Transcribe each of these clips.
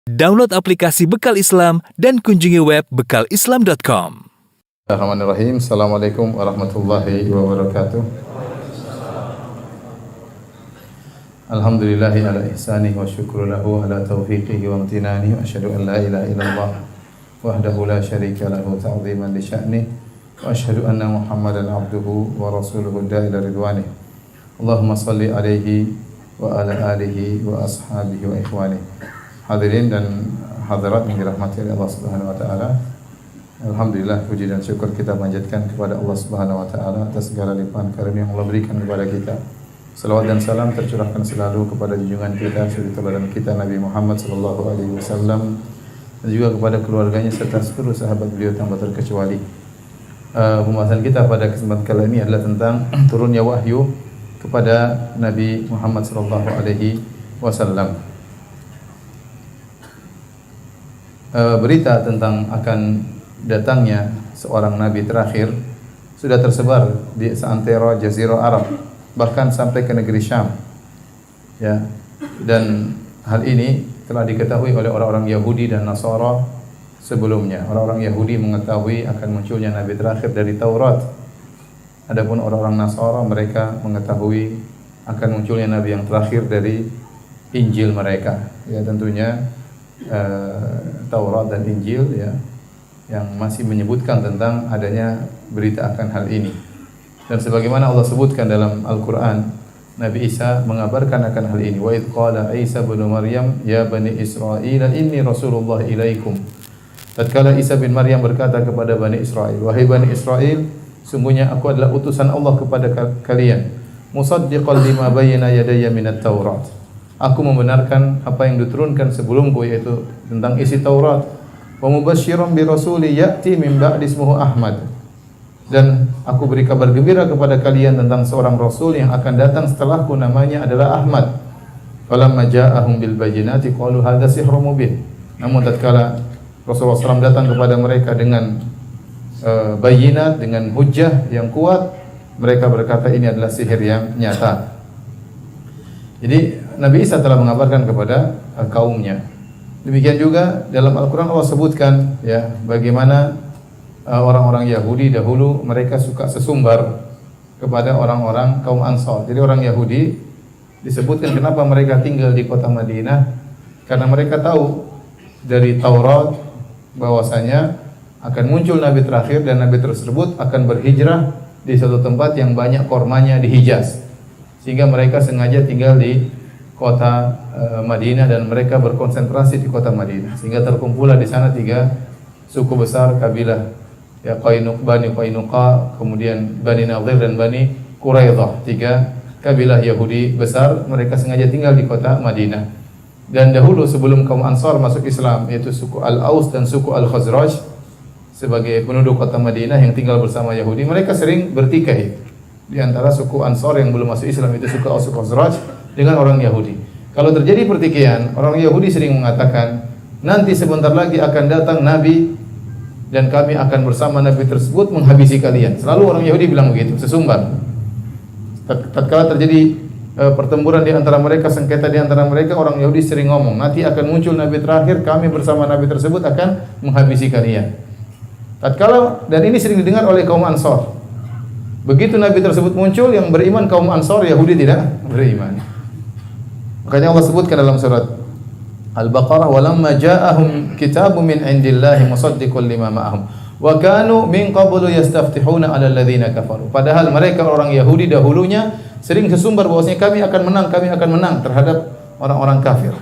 Download aplikasi Bekal Islam dan kunjungi web bekalislam.com. Bismillahirrahmanirrahim. Assalamualaikum warahmatullahi wabarakatuh. Alhamdulillahi ala ihsanih wa syukru lahu ala taufiqihi wa amtinani wa asyhadu an la ilaha illallah wahdahu la syarika lahu ta'ziman li sya'nih wa asyhadu anna Muhammadan abduhu wa rasuluhu da'ila ridwanih. Allahumma salli alaihi wa ala alihi wa ashabihi wa ikhwanih. Hadirin dan hadirat yang dirahmati oleh Allah Subhanahu wa taala. Alhamdulillah, puji dan syukur kita panjatkan kepada Allah Subhanahu wa taala atas segala limpahan karunia yang Allah berikan kepada kita. Salawat dan salam tercurahkan selalu kepada junjungan kita, suri tauladan kita Nabi Muhammad sallallahu alaihi wasallam, dan juga kepada keluarganya serta seluruh sahabat beliau tanpa terkecuali. Pembahasan kita pada kesempatan kali ini adalah tentang turunnya wahyu kepada Nabi Muhammad sallallahu alaihi wasallam. Berita tentang akan datangnya seorang nabi terakhir sudah tersebar di seantero Jazirah Arab, bahkan sampai ke negeri Syam. Ya. Dan hal ini telah diketahui oleh orang-orang Yahudi dan Nasara sebelumnya. Orang-orang Yahudi mengetahui akan munculnya nabi terakhir dari Taurat. Adapun orang-orang Nasara, mereka mengetahui akan munculnya nabi yang terakhir dari Injil mereka. Ya, tentunya Taurat dan Injil, ya, yang masih menyebutkan tentang adanya berita akan hal ini. Dan sebagaimana Allah sebutkan dalam Al-Quran, Nabi Isa mengabarkan akan hal ini. Wa idh qala Isa bin Maryam ya bani Israil inni rasulullah ilaikum. Tatkala Isa bin Maryam berkata kepada Bani Israel, wahai Bani Israel, sungguhnya aku adalah utusan Allah kepada kalian, musaddiqan lima bayyana yadayya minat Taurat. Aku membenarkan apa yang diturunkan sebelumku, yaitu tentang isi Taurat. Wa mubasysyiran bi rasuli ya'ti min ba'di ismuhu Ahmad. Dan aku beri kabar gembira kepada kalian tentang seorang rasul yang akan datang setelahku, namanya adalah Ahmad. Falamma ja'ahum bil bayyinati qalu hadza sihrun mubin. Namun tatkala Rasulullah SAW datang kepada mereka dengan bayyinat, dengan hujjah yang kuat, mereka berkata ini adalah sihir yang nyata. Jadi Nabi Isa telah mengabarkan kepada kaumnya. Demikian juga dalam Al-Quran Allah sebutkan, ya, bagaimana orang-orang Yahudi dahulu mereka suka sesumbar kepada orang-orang kaum Ansar. Jadi orang Yahudi disebutkan kenapa mereka tinggal di kota Madinah, karena mereka tahu dari Taurat bahwasanya akan muncul nabi terakhir dan nabi tersebut akan berhijrah di suatu tempat yang banyak kormanya di Hijaz. Sehingga mereka sengaja tinggal di kota Madinah dan mereka berkonsentrasi di kota Madinah. Sehingga terkumpullah di sana 3 suku besar kabilah, ya, Bani Qainuqa, kemudian Bani Nadir dan Bani Quraidah. 3 kabilah Yahudi besar, mereka sengaja tinggal di kota Madinah. Dan dahulu sebelum kaum Ansar masuk Islam, yaitu suku Al-Aus dan suku Al-Khazraj, sebagai penduduk kota Madinah yang tinggal bersama Yahudi, mereka sering bertikai di antara suku Ansar yang belum masuk Islam, itu suku Aus Khazraj, dengan orang Yahudi. Kalau terjadi pertikaian, orang Yahudi sering mengatakan, nanti sebentar lagi akan datang Nabi dan kami akan bersama Nabi tersebut menghabisi kalian. Selalu orang Yahudi bilang begitu, sesumbar. Tatkala terjadi pertempuran di antara mereka, sengketa di antara mereka, orang Yahudi sering ngomong, nanti akan muncul Nabi terakhir, kami bersama Nabi tersebut akan menghabisi kalian. Tatkala, dan ini sering didengar oleh kaum Ansar. Begitu Nabi tersebut muncul, yang beriman kaum Ansar, Yahudi tidak beriman. Makanya Allah sebutkan dalam surat Al-Baqarah, walamma ja'ahum kitabun min indillahi musaddiqun lima ma'ahum wa kanu min qablu yastaftihuna 'ala alladhina kafaru. Padahal mereka orang Yahudi dahulunya sering sesumbar bahwasanya kami akan menang terhadap orang-orang kafir.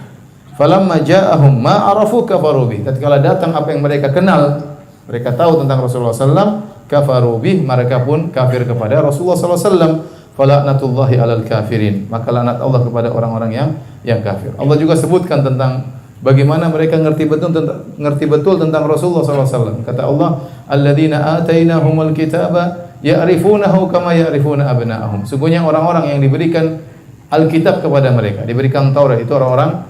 Falamma ja'ahum ma arafu kafaru bi. Tatkala datang apa yang mereka kenal, mereka tahu tentang Rasulullah SAW, kafaru bih, mereka pun kafir kepada Rasulullah SAW. Fala'natullahi 'alal kafirin. Maka laknat Allah kepada orang-orang yang kafir. Allah juga sebutkan tentang bagaimana mereka ngerti betul tentang Rasulullah SAW. Kata Allah, alladzina atainahumul kitaba ya'rifunahu kama ya'rifuna abna'ahum. Sungguhnya orang-orang yang diberikan Alkitab kepada mereka, diberikan Taurat, itu orang-orang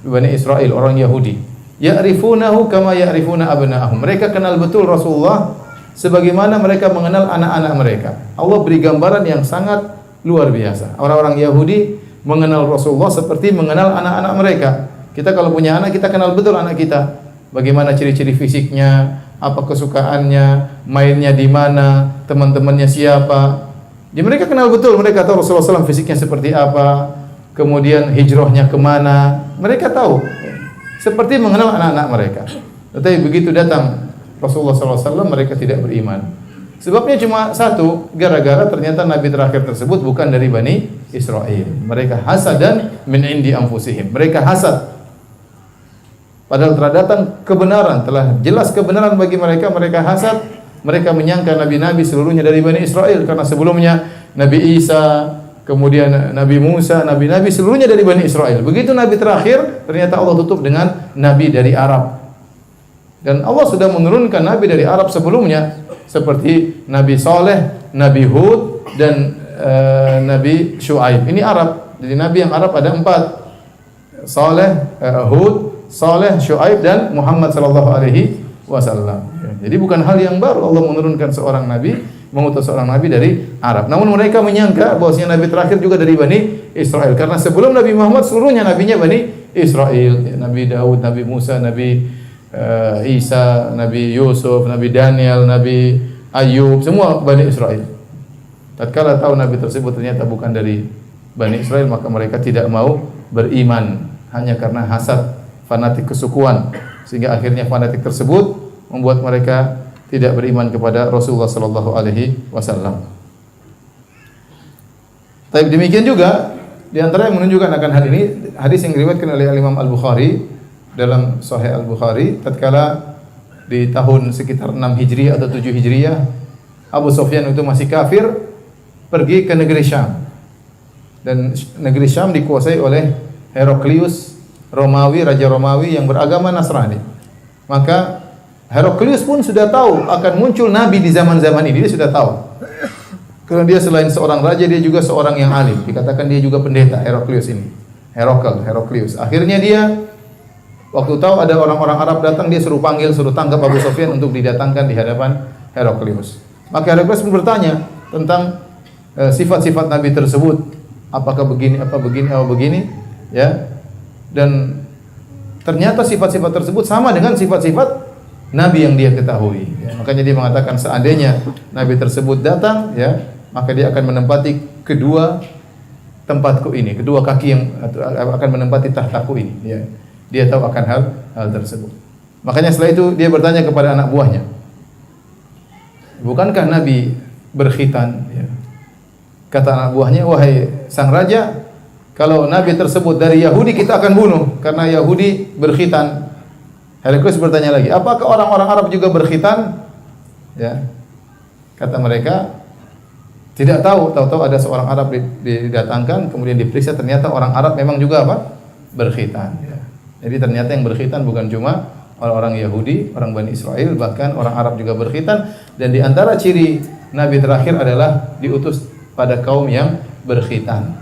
Bani Israel, orang Yahudi. Ya'rifunahu kama ya'rifuna abna'ahum. Mereka kenal betul Rasulullah sebagaimana mereka mengenal anak-anak mereka. Allah beri gambaran yang sangat luar biasa. Orang-orang Yahudi mengenal Rasulullah seperti mengenal anak-anak mereka. Kita kalau punya anak, kita kenal betul anak kita. Bagaimana ciri-ciri fisiknya, apa kesukaannya, mainnya di mana, teman-temannya siapa. Jadi mereka kenal betul, mereka tahu Rasulullah SAW fisiknya seperti apa, kemudian hijrahnya kemana, mereka tahu. Seperti mengenal anak-anak mereka. Tetapi begitu datang Rasulullah SAW, mereka tidak beriman. Sebabnya cuma satu, gara-gara ternyata Nabi terakhir tersebut bukan dari Bani Israel. Mereka hasadan min indi anfusihim. Mereka hasad. Padahal telah datang kebenaran, telah jelas kebenaran bagi mereka, mereka hasad. Mereka menyangka nabi-nabi seluruhnya dari Bani Israel. Karena sebelumnya Nabi Isa, kemudian Nabi Musa, nabi-nabi seluruhnya dari Bani Israel. Begitu Nabi terakhir, ternyata Allah tutup dengan Nabi dari Arab. Dan Allah sudah menurunkan Nabi dari Arab sebelumnya. Seperti Nabi Saleh, Nabi Hud, dan Nabi Shu'aib. Ini Arab. Jadi Nabi yang Arab ada 4. Saleh, Hud, Saleh, Shu'aib, dan Muhammad sallallahu alaihi wasallam. Jadi bukan hal yang baru Allah menurunkan seorang Nabi, mengutus seorang Nabi dari Arab. Namun mereka menyangka bahwasanya Nabi terakhir juga dari Bani Israel. Karena sebelum Nabi Muhammad seluruhnya nabinya Bani Israel. Nabi Daud, Nabi Musa, Nabi Isa, Nabi Yusuf, Nabi Daniel, Nabi Ayub, semua Bani Israel. Tatkala tahu Nabi tersebut ternyata bukan dari Bani Israel, maka mereka tidak mau beriman hanya karena hasad, fanatik kesukuan, sehingga akhirnya fanatik tersebut membuat mereka tidak beriman kepada Rasulullah sallallahu alaihi wasallam. Tapi demikian juga di antara yang menunjukkan akan hal ini, hadis yang diriwayatkan oleh Imam Al-Bukhari dalam Sahih Al-Bukhari, tatkala di tahun sekitar 6 Hijriah atau 7 Hijriah, Abu Sufyan itu masih kafir, pergi ke negeri Syam. Dan negeri Syam dikuasai oleh Heraklius Romawi, raja Romawi yang beragama Nasrani. Maka Heraklius pun sudah tahu akan muncul nabi di zaman-zaman ini, dia sudah tahu. Karena dia selain seorang raja, dia juga seorang yang alim. Dikatakan dia juga pendeta, Heraklius ini. Heraklius. Akhirnya dia waktu tahu ada orang-orang Arab datang, dia suruh panggil, suruh tangkap Abu Sufyan untuk didatangkan di hadapan Heraklius. Maka Heraklius pun bertanya tentang sifat-sifat Nabi tersebut. Apakah begini, apa begini, ya. Dan ternyata sifat-sifat tersebut sama dengan sifat-sifat Nabi yang dia ketahui. Ya. Makanya dia mengatakan seandainya Nabi tersebut datang, ya, maka dia akan menempati kedua tempatku ini, kedua kaki yang akan menempati tahtaku ini. Ya. Dia tahu akan hal tersebut. Makanya setelah itu dia bertanya kepada anak buahnya, bukankah Nabi berkhitan? Ya. Kata anak buahnya, wahai sang raja, kalau Nabi tersebut dari Yahudi kita akan bunuh karena Yahudi berkhitan. Heraklius bertanya lagi, apakah orang-orang Arab juga berkhitan? Ya. Kata mereka, tidak tahu. Tahu-tahu ada seorang Arab didatangkan, kemudian diperiksa, ternyata orang Arab memang juga apa? Berkhitan. Ya. Jadi ternyata yang berkhitan bukan cuma orang-orang Yahudi, orang Bani Israel, bahkan orang Arab juga berkhitan. Dan di antara ciri Nabi terakhir adalah diutus pada kaum yang berkhitan.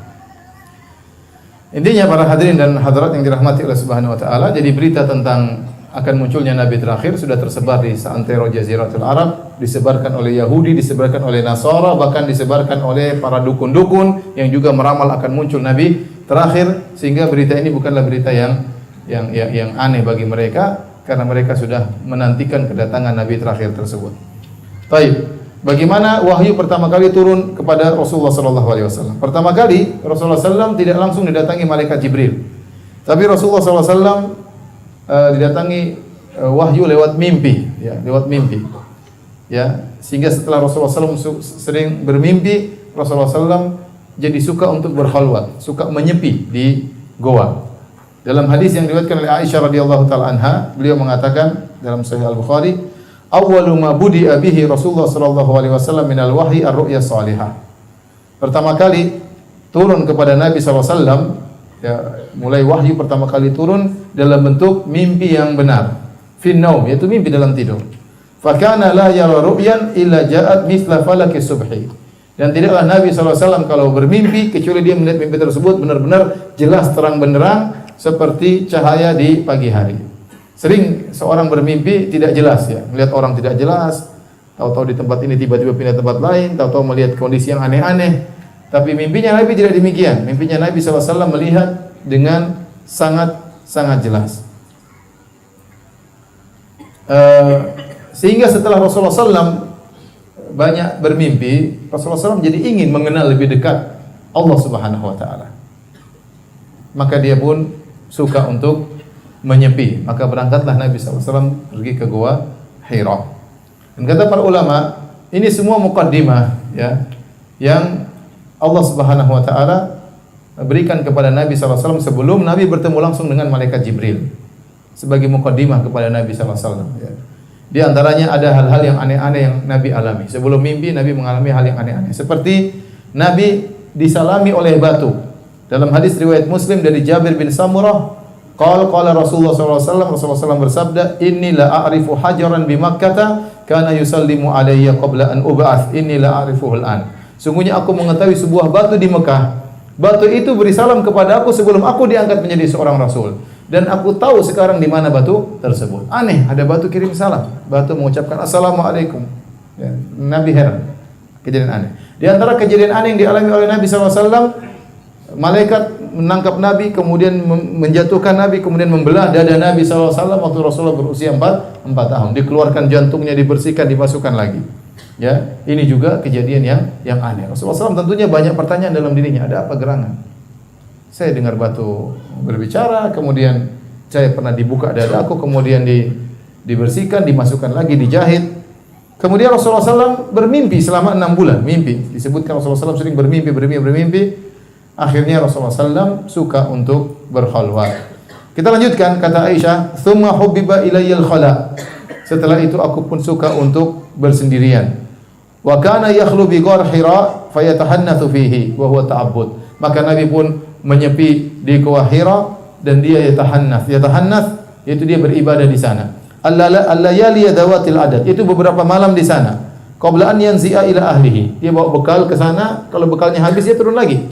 Intinya para hadirin dan hadirat yang dirahmati Allah Subhanahu wa taala, jadi berita tentang akan munculnya Nabi terakhir sudah tersebar di seantero Jaziratul Arab, disebarkan oleh Yahudi, disebarkan oleh Nasara, bahkan disebarkan oleh para dukun-dukun yang juga meramal akan muncul Nabi terakhir, sehingga berita ini bukanlah berita yang aneh bagi mereka karena mereka sudah menantikan kedatangan Nabi terakhir tersebut. Baik, bagaimana wahyu pertama kali turun kepada Rasulullah sallallahu alaihi wasallam? Pertama kali Rasulullah sallallahu tidak langsung didatangi malaikat Jibril. Tapi Rasulullah sallallahu alaihi wasallam didatangi wahyu lewat mimpi, ya, lewat mimpi. Ya, sehingga setelah Rasulullah sallallahu sering bermimpi, Rasulullah sallallahu jadi suka untuk berkhalwat, suka menyepi di goa. Dalam hadis yang diriwayatkan oleh Aisyah radhiyallahu taala anha, beliau mengatakan dalam Sahih Al-Bukhari, awwalu ma budi'a bihi Rasulullah sallallahu alaihi wasallam minal wahyi ar-ru'ya salihah. Pertama kali turun kepada Nabi sallallahu alaihi wasallam, ya, mulai wahyu pertama kali turun dalam bentuk mimpi yang benar. Fin naum, yaitu mimpi dalam tidur. Fa kana la yara ru'yan illa ja'at mithla falaki subhi. Dan tidaklah Nabi sallallahu alaihi wasallam kalau bermimpi kecuali dia melihat mimpi tersebut benar-benar jelas terang benderang seperti cahaya di pagi hari. Sering seorang bermimpi tidak jelas, ya, melihat orang tidak jelas, tahu-tahu di tempat ini tiba-tiba pindah tempat lain, tahu-tahu melihat kondisi yang aneh-aneh. Tapi mimpinya Nabi tidak demikian. Mimpinya Nabi SAW melihat dengan sangat sangat jelas. Sehingga setelah Rasulullah SAW banyak bermimpi, Rasulullah SAW jadi ingin mengenal lebih dekat Allah Subhanahu wa taala. Maka dia pun suka untuk menyepi. Maka berangkatlah Nabi SAW pergi ke gua Hira. Dan kata para ulama, ini semua muqaddimah ya, yang Allah Subhanahu wa taala berikan kepada Nabi SAW sebelum Nabi bertemu langsung dengan malaikat Jibril. Sebagai muqaddimah kepada Nabi SAW ya. Di antaranya ada hal-hal yang aneh-aneh yang Nabi alami. Sebelum mimpi Nabi mengalami hal yang aneh-aneh. Seperti Nabi disalami oleh batu. Dalam hadis riwayat Muslim dari Jabir bin Samurah, qala Rasulullah SAW, Rasulullah SAW bersabda, "Inni la a'rifu hajaran bi Makkah kana yusallimu alayya qabla an ub'ats. Inni la a'rifuhu al-an." Sungguhnya aku mengetahui sebuah batu di Mekah. Batu itu beri salam kepada aku sebelum aku diangkat menjadi seorang rasul. Dan aku tahu sekarang di mana batu tersebut. Aneh, ada batu kirim salam. Batu mengucapkan Assalamualaikum. Ya, Nabi heran. Kejadian aneh. Di antara kejadian aneh yang dialami oleh Nabi SAW, malaikat menangkap Nabi, kemudian menjatuhkan Nabi, kemudian membelah dada Nabi SAW waktu Rasulullah berusia 4 tahun. Dikeluarkan jantungnya, dibersihkan, dimasukkan lagi. Ya, ini juga kejadian yang aneh. Rasulullah SAW tentunya banyak pertanyaan dalam dirinya. Ada apa gerangan? Saya dengar batu berbicara, kemudian saya pernah dibuka dadaku, kemudian dibersihkan, dimasukkan lagi, dijahit. Kemudian Rasulullah SAW bermimpi selama 6 bulan. Mimpi. Disebutkan Rasulullah SAW sering bermimpi. Akhirnya Rasulullah SAW suka untuk berkhalwat. Kita lanjutkan, kata Aisyah, "Tsumma hubbiba ilayyal khala." Setelah itu aku pun suka untuk bersendirian. Wa kana yakhlu bi ghar Hira fayatahannatsu fihi wa huwa ta'abbud. Maka Nabi pun menyepi di Gua Hira dan dia yatahannath. Yatahannath yaitu dia beribadah di sana. Al-layali dawatil adad, itu beberapa malam di sana. Qabla an yanzi'a ila ahlihi. Dia bawa bekal ke sana, kalau bekalnya habis dia turun lagi.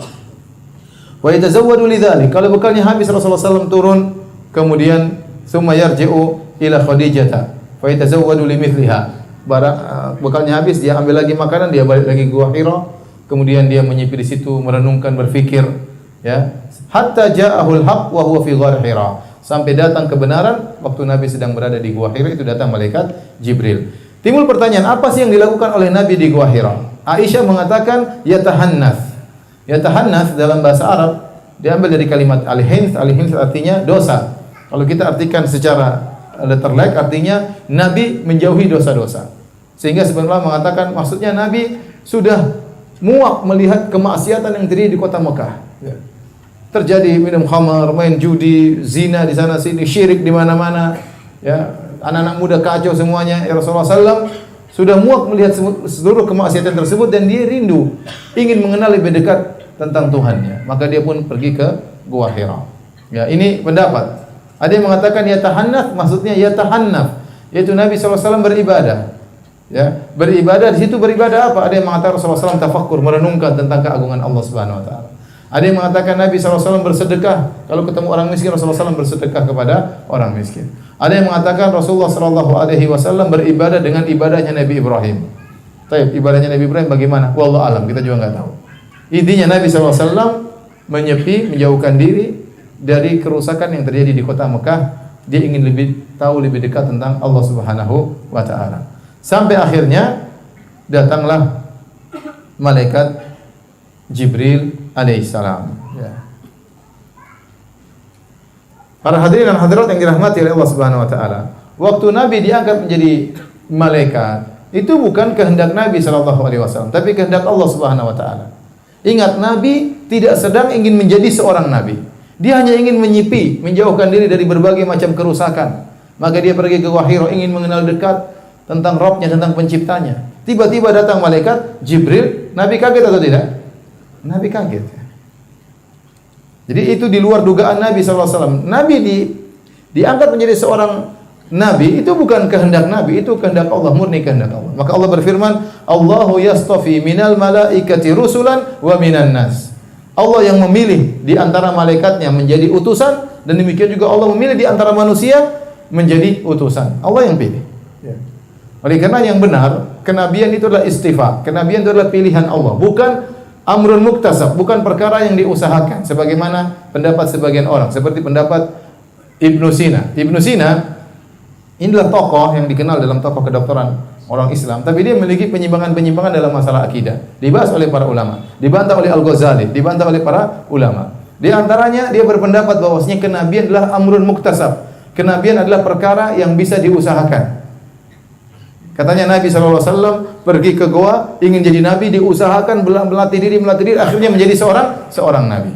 Wa yatazawwadu lidzalik. Kalau bekalnya habis Rasulullah SAW turun, kemudian tsumma yarji'u ila Khadijah fa yatazawwadu limithliha. Bekalnya habis, dia ambil lagi makanan, dia balik lagi ke Gua Hira, kemudian dia menyepi di situ merenungkan, berfikir, ya. Hatta ja'ahul haqq wa huwa fi ghar Hira. Sampai datang kebenaran waktu Nabi sedang berada di Gua Hira, itu datang malaikat Jibril. Timbul pertanyaan, apa sih yang dilakukan oleh Nabi di Gua Hira? Aisyah mengatakan yatahannath. Yatahannath dalam bahasa Arab diambil dari kalimat al-hinth. Al-hinth artinya dosa. Kalau kita artikan secara letterlek artinya Nabi menjauhi dosa-dosa. Sehingga sebenarnya mengatakan maksudnya Nabi sudah muak melihat kemaksiatan yang terjadi di kota Mekah. Ya. Terjadi minum khamar, main judi, zina di sana sini, syirik di mana-mana. Ya, anak-anak muda kacau semuanya. Ya Rasulullah SAW sudah muak melihat seluruh kemaksiatan tersebut dan dia rindu ingin mengenal lebih dekat tentang Tuhannya. Maka dia pun pergi ke Gua Hira. Ya, ini pendapat. Ada yang mengatakan yatahannath, maksudnya yatahannaf, yaitu Nabi SAW beribadah. Ya, beribadah di situ beribadah apa? Ada yang mengatakan Rasulullah SAW tafakkur, merenungkan tentang keagungan Allah Subhanahu wa taala. Ada yang mengatakan Nabi SAW bersedekah. Kalau ketemu orang miskin, Rasulullah SAW bersedekah kepada orang miskin. Ada yang mengatakan Rasulullah SAW beribadah dengan ibadahnya Nabi Ibrahim. Taib, ibadahnya Nabi Ibrahim bagaimana? Wallahu alam, kita juga enggak tahu. Intinya Nabi SAW menyepi, menjauhkan diri dari kerusakan yang terjadi di kota Mekah. Dia ingin lebih dekat tentang Allah Subhanahu wa taala. Sampai akhirnya datanglah malaikat Jibril alaihissalam. Ya. Para hadirin dan hadirat yang dirahmati oleh Allah Subhanahu wa taala, waktu Nabi diangkat menjadi malaikat, itu bukan kehendak Nabi sallallahu alaihi wasallam, tapi kehendak Allah Subhanahu wa taala. Ingat, Nabi tidak sedang ingin menjadi seorang nabi. Dia hanya ingin menyepi, menjauhkan diri dari berbagai macam kerusakan. Maka dia pergi ke Gua Hira ingin mengenal dekat tentang Rabb-Nya, tentang Penciptanya. Tiba-tiba datang malaikat Jibril. Nabi kaget atau tidak? Nabi kaget. Jadi itu di luar dugaan Nabi SAW. Nabi diangkat menjadi seorang Nabi, itu bukan kehendak Nabi, itu kehendak Allah, murni kehendak Allah. Maka Allah berfirman, Allahu yastafi minal malaikati rusulan wa minan nas. Allah yang memilih di antara malaikatnya menjadi utusan, dan demikian juga Allah memilih di antara manusia menjadi utusan. Allah yang pilih. Ya. Oleh karena yang benar, kenabian itu adalah istifa. Kenabian itu adalah pilihan Allah, bukan amrun muktasab, bukan perkara yang diusahakan sebagaimana pendapat sebagian orang, seperti pendapat Ibnu Sina. Ibnu Sina inilah tokoh yang dikenal dalam tokoh kedokteran orang Islam, tapi dia memiliki penyimpangan-penyimpangan dalam masalah akidah. Dibahas oleh para ulama, dibantah oleh Al-Ghazali, dibantah oleh para ulama. Di antaranya dia berpendapat bahwasanya kenabian adalah amrun muktasab. Kenabian adalah perkara yang bisa diusahakan. Katanya Nabi SAW pergi ke goa, ingin jadi nabi, diusahakan melatih diri, akhirnya menjadi seorang nabi.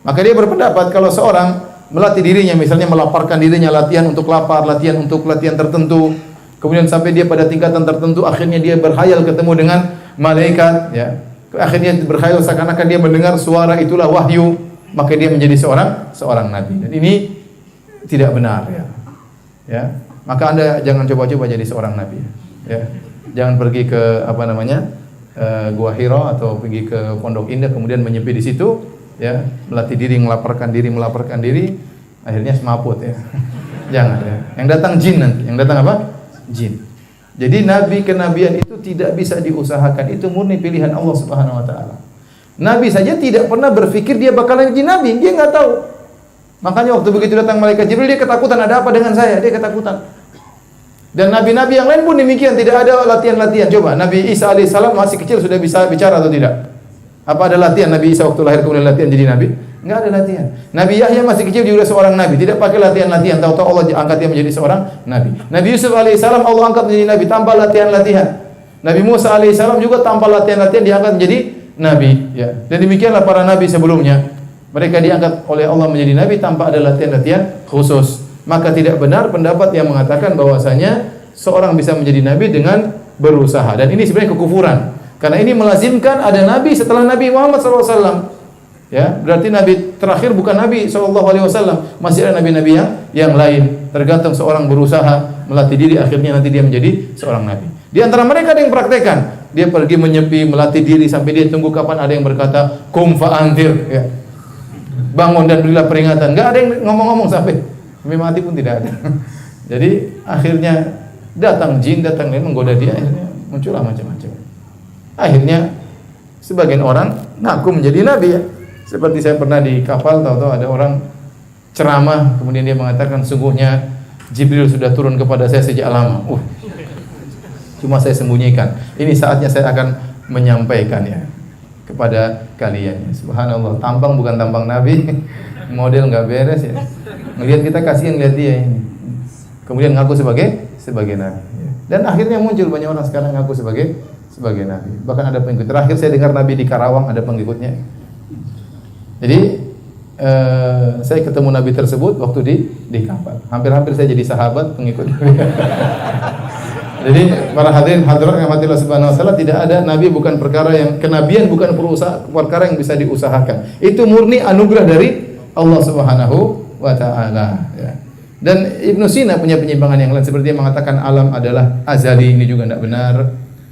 Maka dia berpendapat kalau seorang melatih dirinya, misalnya melaparkan dirinya, latihan untuk lapar, latihan tertentu, kemudian sampai dia pada tingkatan tertentu, akhirnya dia berkhayal ketemu dengan malaikat, ya. Akhirnya berkhayal seakan-akan dia mendengar suara itulah wahyu, maka dia menjadi seorang nabi. Dan ini tidak benar, ya. Ya. Maka Anda jangan coba-coba jadi seorang nabi, ya. Jangan pergi ke Gua Hira atau pergi ke Pondok Indah kemudian menyepi di situ, ya, melatih diri, melaparkan diri, akhirnya semaput, ya. Jangan, ya. Yang datang jin nanti. Yang datang apa? Jin. Jadi kenabian itu tidak bisa diusahakan, itu murni pilihan Allah Subhanahu wa taala. Nabi saja tidak pernah berpikir dia bakalan jadi nabi, dia enggak tahu. Makanya waktu begitu datang malaikat Jibril, dia ketakutan, ada apa dengan saya? Dia ketakutan. Dan nabi-nabi yang lain pun demikian, tidak ada latihan-latihan. Coba Nabi Isa alaihissalam masih kecil sudah bisa bicara atau tidak? Apa ada latihan Nabi Isa waktu lahir kemudian latihan jadi nabi? Enggak ada latihan. Nabi Yahya masih kecil juga seorang nabi, tidak pakai latihan-latihan, tahu-tahu Allah angkat dia menjadi seorang nabi. Nabi Yusuf alaihissalam Allah angkat menjadi nabi tanpa latihan-latihan. Nabi Musa alaihissalam juga tanpa latihan-latihan diangkat menjadi nabi, ya. Dan demikianlah para nabi sebelumnya. Mereka diangkat oleh Allah menjadi nabi tanpa ada latihan-latihan khusus. Maka tidak benar pendapat yang mengatakan bahwasanya seorang bisa menjadi nabi dengan berusaha. Dan ini sebenarnya kekufuran. Karena ini melazimkan ada nabi setelah Nabi Muhammad SAW. Ya, berarti nabi terakhir bukan Nabi SAW. Masih ada nabi-nabi yang lain. Tergantung seorang berusaha melatih diri, akhirnya nanti dia menjadi seorang nabi. Di antara mereka ada yang praktekan. Dia pergi menyepi, melatih diri sampai dia tunggu kapan ada yang berkata kum fa'anzir, ya. Bangun dan berilah peringatan. Enggak ada yang ngomong-ngomong sampai mati pun tidak ada. Jadi akhirnya datang jin, datang lain menggoda dia, akhirnya muncullah macam-macam. Akhirnya sebagian orang ngaku menjadi nabi, ya. Seperti saya pernah di kapal, tahu-tahu ada orang ceramah, kemudian dia mengatakan sungguhnya Jibril sudah turun kepada saya sejak lama. Cuma saya sembunyikan. Ini saatnya saya akan menyampaikan, ya, kepada kalian. Subhanallah, tampang bukan tampang nabi, model nggak beres, ya. Ngelihat kita kasihan lihat dia ini. Kemudian ngaku sebagai nabi. Dan akhirnya muncul banyak orang sekarang ngaku sebagai nabi. Bahkan ada pengikut. Terakhir saya dengar nabi di Karawang ada pengikutnya. Jadi saya ketemu nabi tersebut waktu di kapal. Hampir-hampir saya jadi sahabat pengikut. Jadi para hadirin hadirat yang mati Allah Subhanahu wa taala, tidak ada nabi bukan perkara yang kenabian bukan perkara yang bisa diusahakan. Itu murni anugerah dari Allah Subhanahu wa taala, ya. Dan Ibnu Sina punya penyimpangan yang lain, seperti dia mengatakan alam adalah azali, ini juga tidak benar.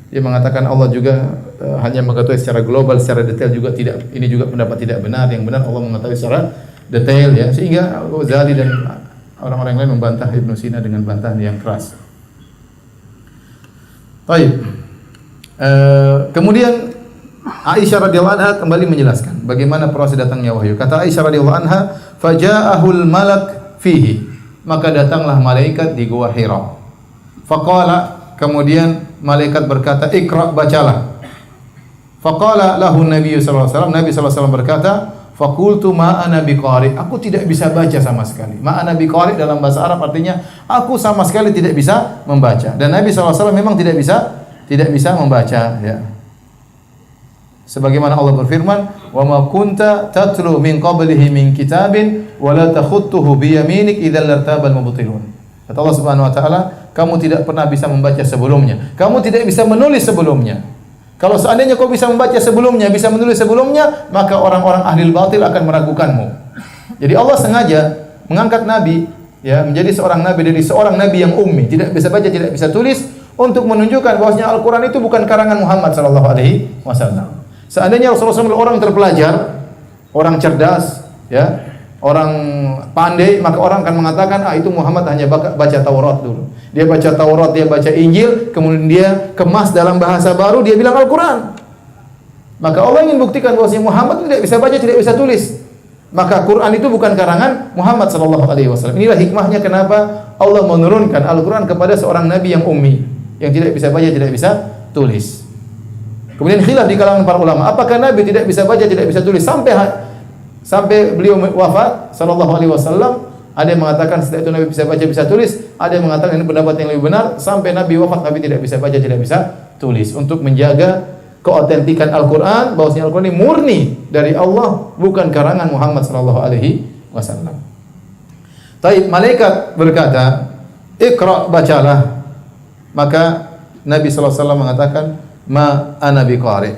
Dia mengatakan Allah juga hanya mengetahui secara global, secara detail juga tidak, ini juga pendapat tidak benar. Yang benar Allah mengetahui secara detail, ya. Sehingga Ghazali dan orang-orang lain membantah Ibnu Sina dengan bantahan yang keras. Baik. Kemudian Aisyah radhiyallahu anha kembali menjelaskan bagaimana proses datangnya wahyu. Kata Aisyah radhiyallahu anha, "Faja'ahul malak fihi." Maka datanglah malaikat di Gua Hira. Faqala, kemudian malaikat berkata, "Iqra," bacalah. Faqala lahu Nabi sallallahu alaihi wasallam, Nabi sallallahu alaihi wasallam berkata, "Faqultu ma ana biqari." Aku tidak bisa baca sama sekali. Ma ana biqari dalam bahasa Arab artinya aku sama sekali tidak bisa membaca. Dan Nabi sallallahu alaihi wasallam memang tidak bisa membaca, ya. Sebagaimana Allah berfirman, "Wa ma kunta tatlu min qablihi min kitabin wa la takhutuhu bi yaminik idzal lartabal mubtilun." Kata Allah Subhanahu wa taala, kamu tidak pernah bisa membaca sebelumnya. Kamu tidak bisa menulis sebelumnya. Kalau seandainya kau bisa membaca sebelumnya, bisa menulis sebelumnya, maka orang-orang ahli batil akan meragukanmu. Jadi Allah sengaja mengangkat nabi, ya, menjadi seorang nabi dari seorang nabi yang ummi, tidak bisa baca, tidak bisa tulis, untuk menunjukkan bahwasanya Al-Qur'an itu bukan karangan Muhammad sallallahu alaihi wasallam. Seandainya Rasulullah SAW orang terpelajar, orang cerdas, ya, orang pandai, maka orang akan mengatakan, itu Muhammad hanya baca Taurat dulu. Dia baca Taurat, dia baca Injil, kemudian dia kemas dalam bahasa baru, dia bilang Al-Quran. Maka Allah ingin buktikan bahwasanya Muhammad tidak bisa baca, tidak bisa tulis. Maka Quran itu bukan karangan Muhammad sallallahu alaihi wasallam. Inilah hikmahnya kenapa Allah menurunkan Al-Quran kepada seorang nabi yang ummi, yang tidak bisa baca, tidak bisa tulis. Kemudian khilaf di kalangan para ulama, apakah nabi tidak bisa baca, tidak bisa tulis sampai beliau wafat sallallahu alaihi wasallam? Ada yang mengatakan setelah itu nabi bisa baca, bisa tulis. Ada yang mengatakan ini pendapat yang lebih benar, sampai nabi wafat nabi tidak bisa baca, tidak bisa tulis, untuk menjaga keautentikan Al-Quran, bahwasanya Al-Quran ini murni dari Allah, bukan karangan Muhammad sallallahu alaihi wasallam. Taib, malaikat berkata, "Iqra, bacalah." Maka Nabi sallallahu alaihi wasallam mengatakan, "Ma ana biqari."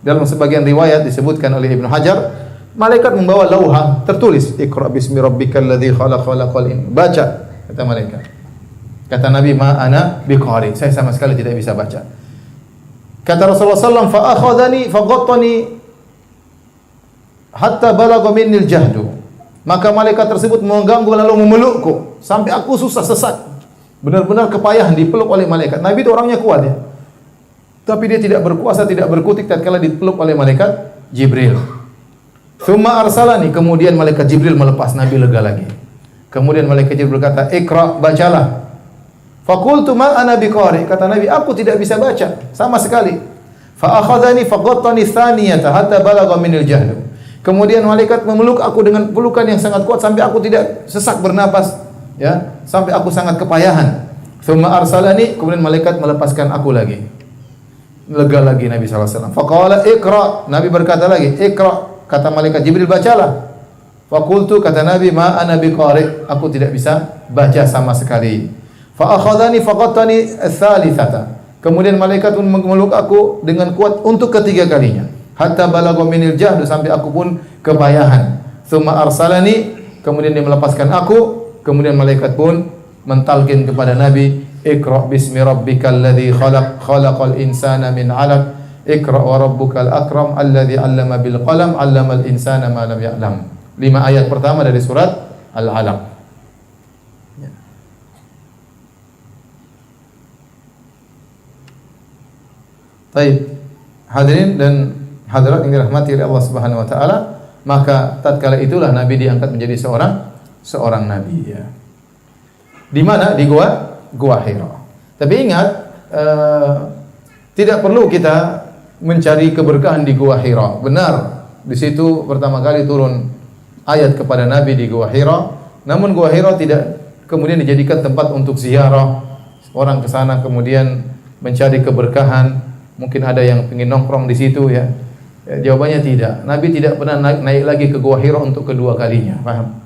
Dalam sebagian riwayat disebutkan oleh Ibnu Hajar, malaikat membawa lauha tertulis, "Iqra bismi rabbikal ladzi khalaq khalaqal in." Baca, kata malaikat. Kata Nabi, "Ma ana biqari." Saya sama sekali tidak bisa baca. Kata Rasulullah SAW, fa akhadhani fa ghattani hatta balagha minni al-jahdu. Maka malaikat tersebut mengganggu lalu memelukku sampai aku susah sesak. Benar-benar kepayahan dipeluk oleh malaikat. Nabi itu orangnya kuat ya. Tapi dia tidak berkuasa, tidak berkutik tatkala dipeluk oleh malaikat Jibril. Tsumma arsalani, kemudian malaikat Jibril melepas, Nabi lega lagi. Kemudian malaikat Jibril berkata, "Iqra, bacalah." Faqultu ma ana biqari, kata Nabi, aku tidak bisa baca sama sekali. Fa akhadhani fa ghattani tsaniyata hatta balagha minil jahd. Kemudian malaikat memeluk aku dengan pelukan yang sangat kuat sampai aku tidak sesak bernapas, ya, sampai aku sangat kepayahan. Tsumma arsalani, kemudian malaikat melepaskan aku lagi. Lega lagi Nabi sallallahu alaihi wasallam. Faqala iqra, Nabi berkata lagi, "Iqra." Kata malaikat Jibril, "Bacalah." Faqultu, kata Nabi, "Ma ana biqari." Aku tidak bisa baca sama sekali. Fa akhadhani fa ghattani ats-tsalitsata. Kemudian malaikat pun memeluk aku dengan kuat untuk ketiga kalinya. Hatta balagha minil jahd, sampai aku pun kepayahan. Tsumma arsalani, kemudian dia melepaskan aku. Kemudian malaikat pun mentalkin kepada Nabi, "Iqra bismi rabbikal ladzi khalaq khalaqal insana min 'alaq. Iqra wa rabbukal akram alladzi 'allama bil qalam 'allamal insana ma lam ya'lam." 5 ayat pertama dari surat Al-Alaq. Baik, hadirin dan hadirat yang dirahmati oleh Allah Subhanahu wa taala, maka tatkala itulah Nabi diangkat menjadi seorang nabi ya. Di mana? Di Gua Hira. Tapi ingat, tidak perlu kita mencari keberkahan di Gua Hira. Benar, di situ pertama kali turun ayat kepada Nabi di Gua Hira. Namun Gua Hira tidak kemudian dijadikan tempat untuk ziarah. Orang ke sana kemudian mencari keberkahan. Mungkin ada yang ingin nongkrong di situ ya. Jawabannya tidak. Nabi tidak pernah naik lagi ke Gua Hira untuk kedua kalinya, paham?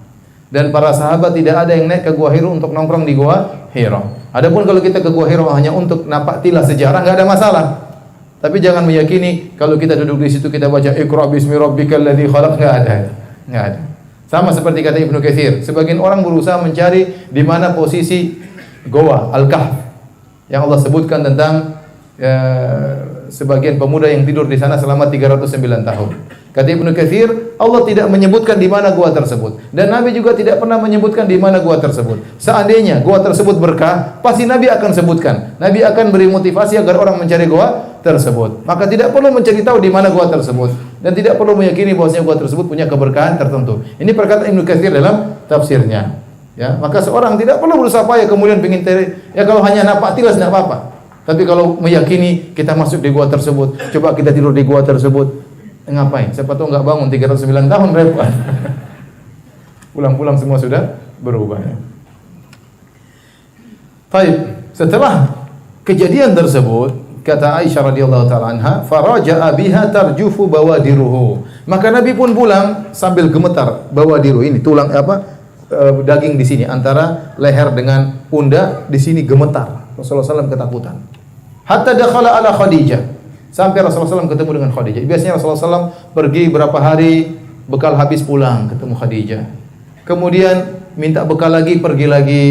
Dan para sahabat tidak ada yang naik ke Gua Hira untuk nongkrong di Gua Hira. Adapun kalau kita ke Gua Hira hanya untuk napak tilas sejarah, enggak ada masalah. Tapi jangan meyakini kalau kita duduk di situ kita baca Iqra bismi rabbikal ladzi khalaq, enggak ada. Enggak ada. Sama seperti kata Ibnu Katsir, sebagian orang berusaha mencari di mana posisi Goa Al-Kahf yang Allah sebutkan tentang sebagian pemuda yang tidur di sana selama 309 tahun. Kata Ibnu Katsir, Allah tidak menyebutkan di mana gua tersebut, dan Nabi juga tidak pernah menyebutkan di mana gua tersebut. Seandainya gua tersebut berkah, pasti Nabi akan sebutkan. Nabi akan beri motivasi agar orang mencari gua tersebut. Maka tidak perlu mencari tahu di mana gua tersebut, dan tidak perlu meyakini bahwasanya gua tersebut punya keberkahan tertentu. Ini perkataan Ibnu Katsir dalam tafsirnya. Ya, maka seorang tidak perlu berusaha payah kemudian ingin ya kalau hanya napak tilas tidak apa-apa. Tapi kalau meyakini kita masuk di gua tersebut, coba kita tidur di gua tersebut, ngapain? Siapa tahu enggak bangun 309 tahun repot. Pulang-pulang semua sudah berubah. Baik, setelah kejadian tersebut, kata Aisyah radhiyallahu taala anha, faraja'a biha tarjufu bawadiruhu. Maka Nabi pun pulang sambil gemetar bawadiru, ini tulang daging di sini antara leher dengan pundak, di sini gemetar. Rasulullah SAW ketakutan. Hatta dakhala ala Khadijah. Sampai Rasulullah SAW ketemu dengan Khadijah. Biasanya Rasulullah SAW pergi berapa hari, bekal habis pulang, ketemu Khadijah. Kemudian minta bekal lagi, pergi lagi.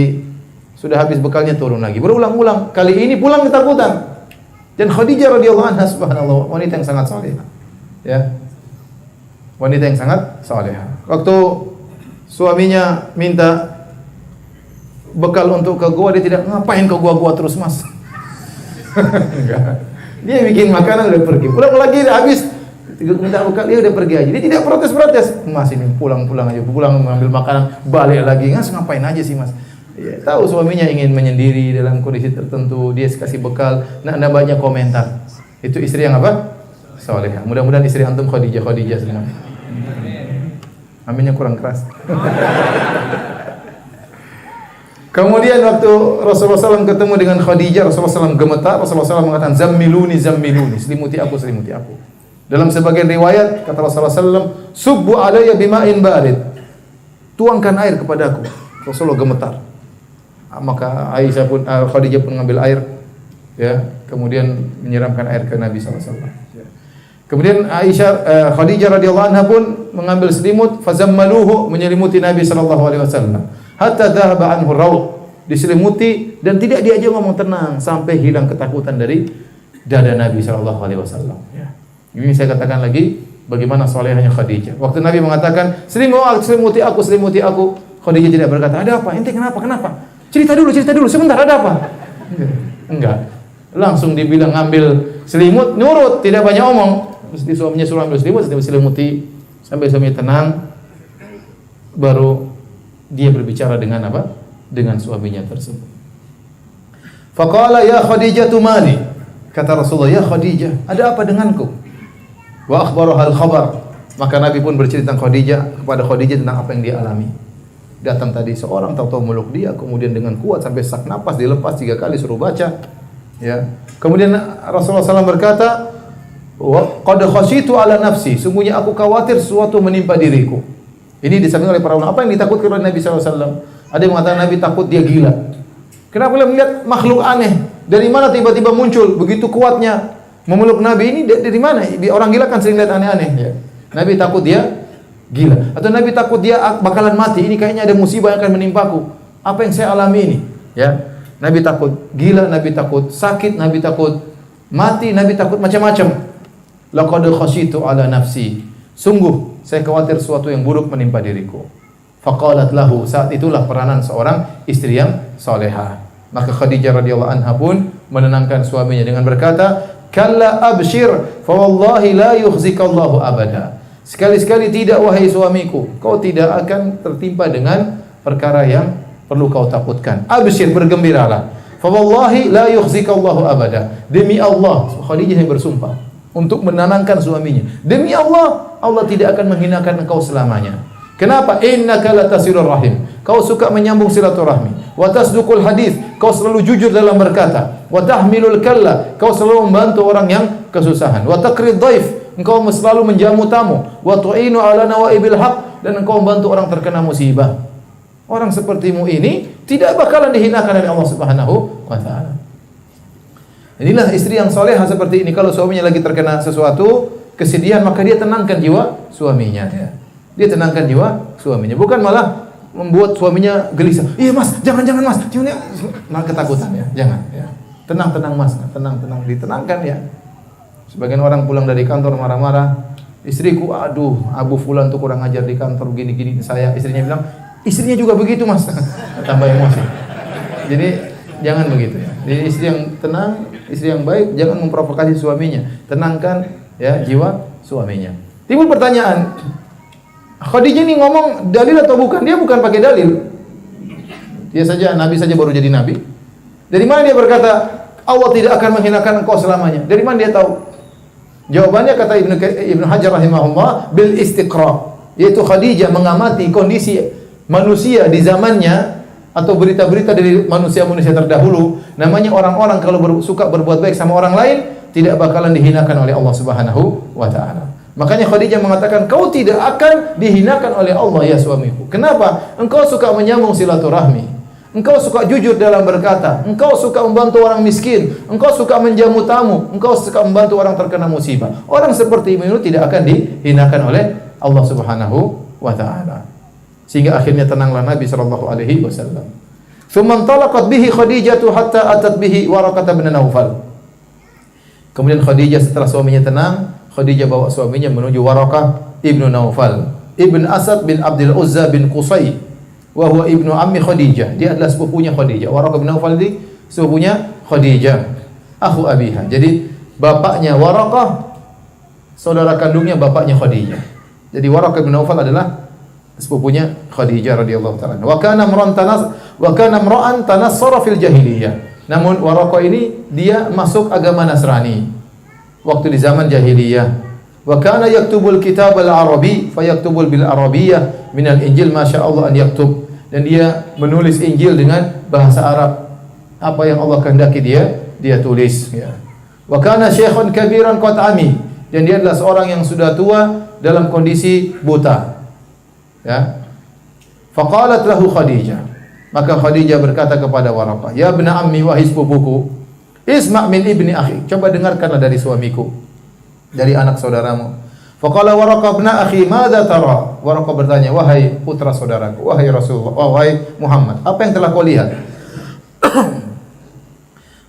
Sudah habis bekalnya, turun lagi. Berulang-ulang. Kali ini pulang ketakutan. Dan Khadijah radhiyallahu anha, subhanallah, wanita yang sangat salehah. Ya. Wanita yang sangat salehah. Waktu suaminya minta bekal untuk ke gua, dia tidak, ngapain ke gua terus mas. Enggak. Dia bikin makanan udah pergi. Pulang lagi habis, minta bekal, dia udah pergi aja. Dia tidak protes-protes. Mas ini pulang aja, pulang mengambil makanan, balik lagi. Mas ngapain aja sih mas? Ya, tahu suaminya ingin menyendiri dalam kondisi tertentu, dia kasih bekal. Nah, ada banyak komentar. Itu istri yang apa? Salehah. Mudah-mudahan istri antum Khadijah semua. Aminnya kurang keras. Kemudian waktu Rasulullah SAW ketemu dengan Khadijah, Rasulullah SAW gemetar. Rasulullah SAW mengatakan, zammiluni, selimuti aku. Dalam sebagian riwayat kata Rasulullah SAW, subbu alayya bima'in barid, tuangkan air kepadaku. Rasulullah gemetar. Maka Khadijah pun mengambil air, ya, kemudian menyiramkan air ke Nabi SAW. Kemudian Khadijah radhiyallahu anha pun mengambil selimut, fazammaluhu, menyelimuti Nabi SAW. Hatta dhahaba anhu raud, diselimuti dan tidak diajak ngomong tenang sampai hilang ketakutan dari dada Nabi SAW. Ya. Ini saya katakan lagi bagaimana solehahnya Khadijah. Waktu Nabi mengatakan selimuti aku, Khadijah tidak berkata, ada apa? Ente kenapa? Cerita dulu, sebentar, ada apa? Enggak. Langsung dibilang ngambil selimut, nurut, tidak banyak omong. Mesti suaminya suruh ambil selimut, selimuti sampai suaminya tenang, baru dia berbicara dengan apa? Dengan suaminya tersebut. Faqala ya Khadijah mali. Kata Rasulullah, ya Khadijah, ada apa denganku? Wa akhbaraha al-khabar. Maka Nabi pun bercerita kepada Khadijah tentang apa yang dia alami. Datang tadi seorang tahu-tahu meluk dia, kemudian dengan kuat sampai sak napas dilepas 3 kali suruh baca. Ya. Kemudian Rasulullah SAW berkata, wa qad khasyitu ala nafsi, sungguhnya aku khawatir sesuatu menimpa diriku. Ini disampaikan oleh para ulama. Apa yang ditakutkan oleh Nabi SAW? Ada yang mengatakan Nabi takut dia gila. Kenapa dia melihat makhluk aneh? Dari mana tiba-tiba muncul begitu kuatnya memeluk Nabi ini? Dari mana? Orang gila kan sering lihat aneh-aneh. Ya. Nabi takut dia gila. Atau Nabi takut dia bakalan mati. Ini kayaknya ada musibah yang akan menimpaku. Apa yang saya alami ini? Ya. Nabi takut gila, Nabi takut sakit, Nabi takut mati, Nabi takut macam-macam. Laqad khasyitu ala nafsi. Sungguh saya khawatir sesuatu yang buruk menimpa diriku. Faqalat lahu, saat itulah peranan seorang istri yang salehah. Maka Khadijah radhiyallahu anha pun menenangkan suaminya dengan berkata, "Kalla abshir, fa wallahi la yukhzikallahu abada." Sekali-sekali tidak wahai suamiku, kau tidak akan tertimpa dengan perkara yang perlu kau takutkan. Abshir, bergembiralah. Fa wallahi la yukhzikallahu abada. Demi Allah, Khadijah yang bersumpah untuk menenangkan suaminya. Demi Allah, Allah tidak akan menghinakan engkau selamanya. Kenapa? Innaka latasilur rahim. Kau suka menyambung silaturahmi. Wa tasduqul hadis. Kau selalu jujur dalam berkata. Wa tahmilul kalla. Kau selalu membantu orang yang kesusahan. Wa taqrid dhaif. Engkau selalu menjamu tamu. Wa tu'inu ala nawaibil haq. Dan engkau membantu orang terkena musibah. Orang sepertimu ini tidak bakalan dihinakan oleh Allah Subhanahu wa taala. Inilah istri yang salehah seperti ini. Kalau suaminya lagi terkena sesuatu kesedihan, maka dia tenangkan jiwa suaminya. Ya. Dia tenangkan jiwa suaminya, bukan malah membuat suaminya gelisah. Iya mas, jangan mas, jangan, malah ketakutan ya, jangan. Ya. Tenang mas, tenang, ditenangkan ya. Sebagian orang pulang dari kantor marah-marah, istriku, aduh, Abu Fulan tuh kurang ajar di kantor, gini saya. Istrinya bilang, istrinya juga begitu mas, tambah emosi. Jadi jangan begitu ya. Jadi istri yang tenang, istri yang baik, jangan memprovokasi suaminya. Tenangkan ya jiwa suaminya. Timbul pertanyaan, Khadijah ini ngomong dalil atau bukan? Dia bukan pakai dalil. Dia saja nabi saja baru jadi nabi. Dari mana dia berkata Allah tidak akan menghinakan engkau selamanya? Dari mana dia tahu? Jawabannya kata Ibnu Hajar rahimahullah bil istiqra, yaitu Khadijah mengamati kondisi manusia di zamannya atau berita-berita dari manusia-manusia terdahulu. Namanya orang-orang kalau suka berbuat baik sama orang lain tidak bakalan dihinakan oleh Allah Subhanahu wa taala. Makanya Khadijah mengatakan, kau tidak akan dihinakan oleh Allah ya suamiku. Kenapa? Engkau suka menyambung silaturahmi. Engkau suka jujur dalam berkata. Engkau suka membantu orang miskin. Engkau suka menjamu tamu. Engkau suka membantu orang terkena musibah. Orang seperti ini tidak akan dihinakan oleh Allah Subhanahu wa taala. Sehingga akhirnya tenanglah Nabi sallallahu alaihi wasallam. Tsumma talaqat bihi Khadijah hatta atat bihi Waraqah bin Naufal. Kemudian Khadijah setelah suaminya tenang, Khadijah bawa suaminya menuju Waraqah ibnu Naufal, ibn Asad bin Abdul Uzza bin Qusay, wa huwa ibnu ammi Khadijah. Dia adalah sepupunya Khadijah. Waraqah bin Naufal ini sepupunya Khadijah, akhu abiha. Jadi bapaknya Waraqah saudara kandungnya bapaknya Khadijah. Jadi Waraqah bin Naufal adalah sepupunya Khadijah radhiyallahu taala. Wa kana imra'an tanassara fil jahiliyah. Namun Waraqah ini dia masuk agama Nasrani waktu di zaman jahiliyah. Wa kana yaktubul kitab al-arabi fayaktubul bil arabiyyah min al-injil ma syaa Allah an yaktub. Dan dia menulis Injil dengan bahasa Arab. Apa yang Allah kehendaki dia tulis ya. Wa kana syekhun kabiran qad ami. Dan dia adalah seorang yang sudah tua dalam kondisi buta. Ya. Faqalat lahu Khadijah. Maka Khadijah berkata kepada Waraqah, "Ya ibna ammi wahai sepupuku, isma' min ibni akhi." Coba dengarkanlah dari suamiku, dari anak saudaramu. Faqala Waraqah ibn akhi, "Madza tara?" Waraqah bertanya, "Wahai putra saudaraku, wahai Rasulullah, wahai Muhammad, apa yang telah kau lihat?"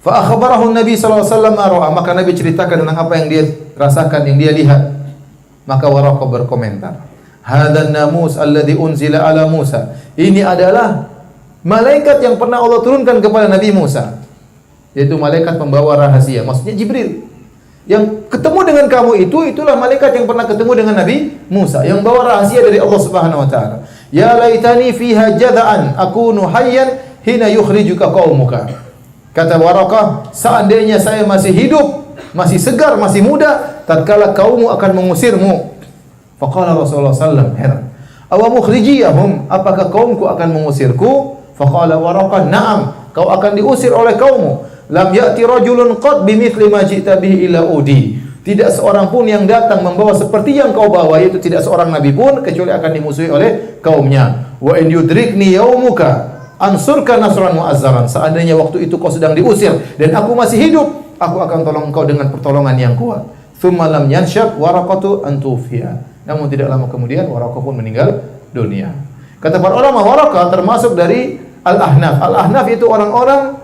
Fa akhbarahu Nabi sallallahu alaihi wasallam ma ra'a. Maka Nabi ceritakan tentang apa yang dia rasakan, yang dia lihat. Maka Waraqah berkomentar, "Hadzal namus alladhi unzila ala Musa." Ini adalah malaikat yang pernah Allah turunkan kepada Nabi Musa. Yaitu malaikat pembawa rahasia, maksudnya Jibril. Yang ketemu dengan kamu itulah malaikat yang pernah ketemu dengan Nabi Musa, yang bawa rahasia dari Allah Subhanahu wa taala. Ya laitani fiha jada'an akunu hayyan hina yukhrijuka qaumuka. Kata Waraqah, seandainya saya masih hidup, masih segar, masih muda, tatkala kaummu akan mengusirmu. Faqala Rasulullah sallallahu alaihi wasallam, heran. Aw mukhrijiyahum, apakah kaumku akan mengusirku? Faqala Waraqah, na'am, kau akan diusir oleh kaummu. Lam ya'ti rajulun qad bimithli ma ji'ta bihi illa udi. Tidak seorang pun yang datang membawa seperti yang kau bawa, yaitu tidak seorang nabi pun kecuali akan dimusuhi oleh kaumnya. Wa in yudrikni yaumuka ansurka nasran mu'azzaran. Seandainya waktu itu kau sedang diusir dan aku masih hidup, aku akan tolong kau dengan pertolongan yang kuat. Tsumma lam yanshab Waraqatu an tufiya. Namun tidak lama kemudian Waraqah pun meninggal dunia. Kata para ulama, Waraqah termasuk dari Al-Ahnaf. Al-Ahnaf itu orang-orang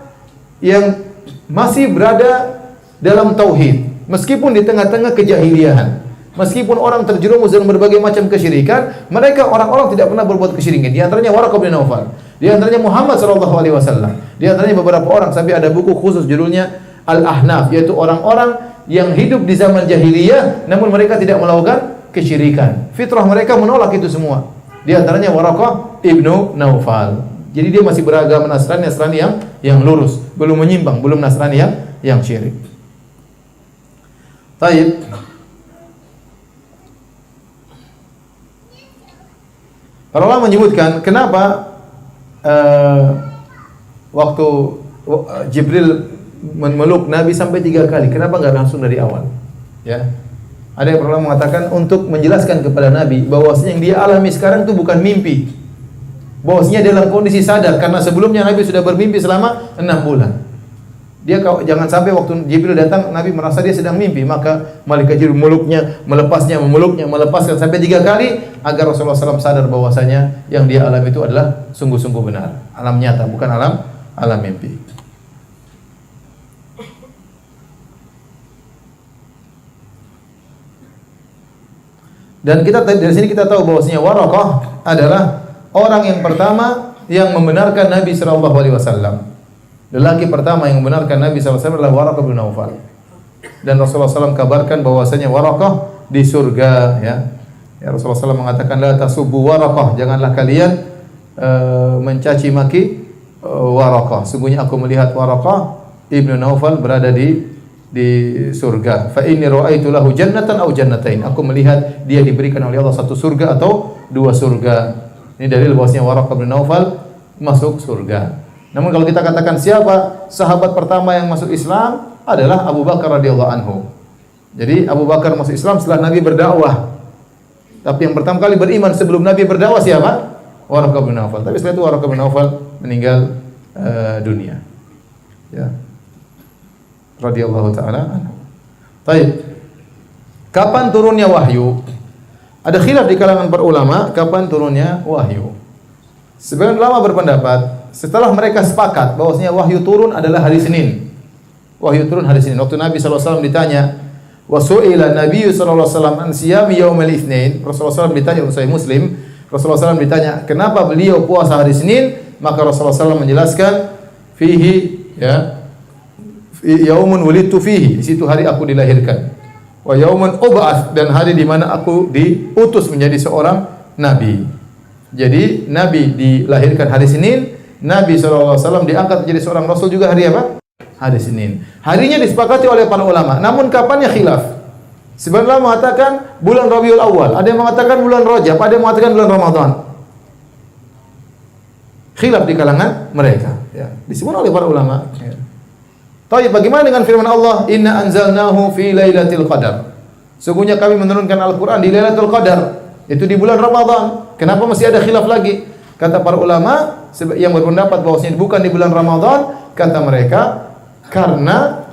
yang masih berada dalam tauhid, meskipun di tengah-tengah kejahiliahan, meskipun orang terjerumus dalam berbagai macam kesyirikan, mereka orang-orang tidak pernah berbuat kesyirikan. Di antaranya Waraqah bin Naufal, di antaranya Muhammad sallallahu alaihi wasallam, di antaranya beberapa orang, sampai ada buku khusus judulnya Al-Ahnaf, yaitu orang-orang yang hidup di zaman jahiliyah namun mereka tidak melakukan kesyirikan. Fitrah mereka menolak itu semua. Di antaranya Waraqah ibnu Naufal. Jadi dia masih beragama Nasrani yang lurus, belum menyimpang, belum Nasrani yang syirik. Taib. Para ulama menyebutkan kenapa waktu Jibril memeluk Nabi sampai 3 kali, kenapa enggak langsung dari awal? Ya. Ada yang pernah mengatakan untuk menjelaskan kepada Nabi bahwasanya yang dia alami sekarang itu bukan mimpi. Bahwasanya dalam kondisi sadar, karena sebelumnya Nabi sudah bermimpi selama 6 bulan. Dia jangan sampai waktu Jibril datang Nabi merasa dia sedang mimpi, maka malaikat Jibril memeluknya, melepaskan sampai 3 kali agar Rasulullah SAW sadar bahwasanya yang dia alami itu adalah sungguh-sungguh benar, alam nyata, bukan alam mimpi. Dan dari sini kita tahu bahwasanya Waraqah adalah orang yang pertama yang membenarkan Nabi sallallahu alaihi wasallam. Lelaki pertama yang membenarkan Nabi sallallahu alaihi wasallam adalah Waraqah bin Naufal. Dan Rasulullah SAW kabarkan bahwasanya Waraqah di surga, ya. Ya, Rasulullah SAW mengatakan la tasubbu Waraqah, janganlah kalian mencaci maki Waraqah. Sungguhnya aku melihat Waraqah ibnu Naufal berada di surga. Fa inni ra'aitu lahu jannatan aw jannatain. Aku melihat dia diberikan oleh Allah satu surga atau 2 surga. Ini dalil bahwasanya Waraqah bin Naufal masuk surga. Namun kalau kita katakan siapa sahabat pertama yang masuk Islam adalah Abu Bakar radhiyallahu anhu. Jadi Abu Bakar masuk Islam setelah Nabi berdakwah. Tapi yang pertama kali beriman sebelum Nabi berdakwah siapa? Waraqah bin Naufal. Tapi setelah itu Waraqah bin Naufal meninggal dunia. Ya. Radhiyallahu taala anhu. Baik. Kapan turunnya wahyu? Ada khilaf di kalangan para ulama kapan turunnya wahyu. Sebagian ulama berpendapat setelah mereka sepakat bahwasanya wahyu turun adalah hari Senin. Wahyu turun hari Senin. Waktu Nabi sallallahu alaihi wasallam ditanya, wa su'ila Nabi sallallahu alaihi wasallam an siyami yaumil Itsnin. Rasulullah SAW ditanya oleh Sahih Muslim, Rasulullah SAW ditanya, "Kenapa beliau puasa hari Senin?" Maka Rasulullah SAW menjelaskan, "Fihi ya yaumun wulidtu fihi." Di situ hari aku dilahirkan. wa yaumun ub'ats, dan hari di mana aku diutus menjadi seorang nabi. Jadi Nabi dilahirkan hari Senin, Nabi SAW diangkat menjadi seorang rasul juga hari apa? Hari Senin. Harinya disepakati oleh para ulama. Namun kapannya khilaf. Sebenarnya mengatakan bulan Rabiul Awal, ada yang mengatakan bulan Rajab, ada yang mengatakan bulan Ramadan. Khilaf di kalangan mereka. Ya, disebut oleh para ulama. Ya. Tapi bagaimana dengan firman Allah, Inna anzalnahu fi lailatul qadar. Sungguhnya kami menurunkan Al-Quran di Lailatul Qadar. Itu di bulan Ramadan. Kenapa masih ada khilaf lagi? Kata para ulama yang berpendapat bahwasanya bukan di bulan Ramadan, kata mereka karena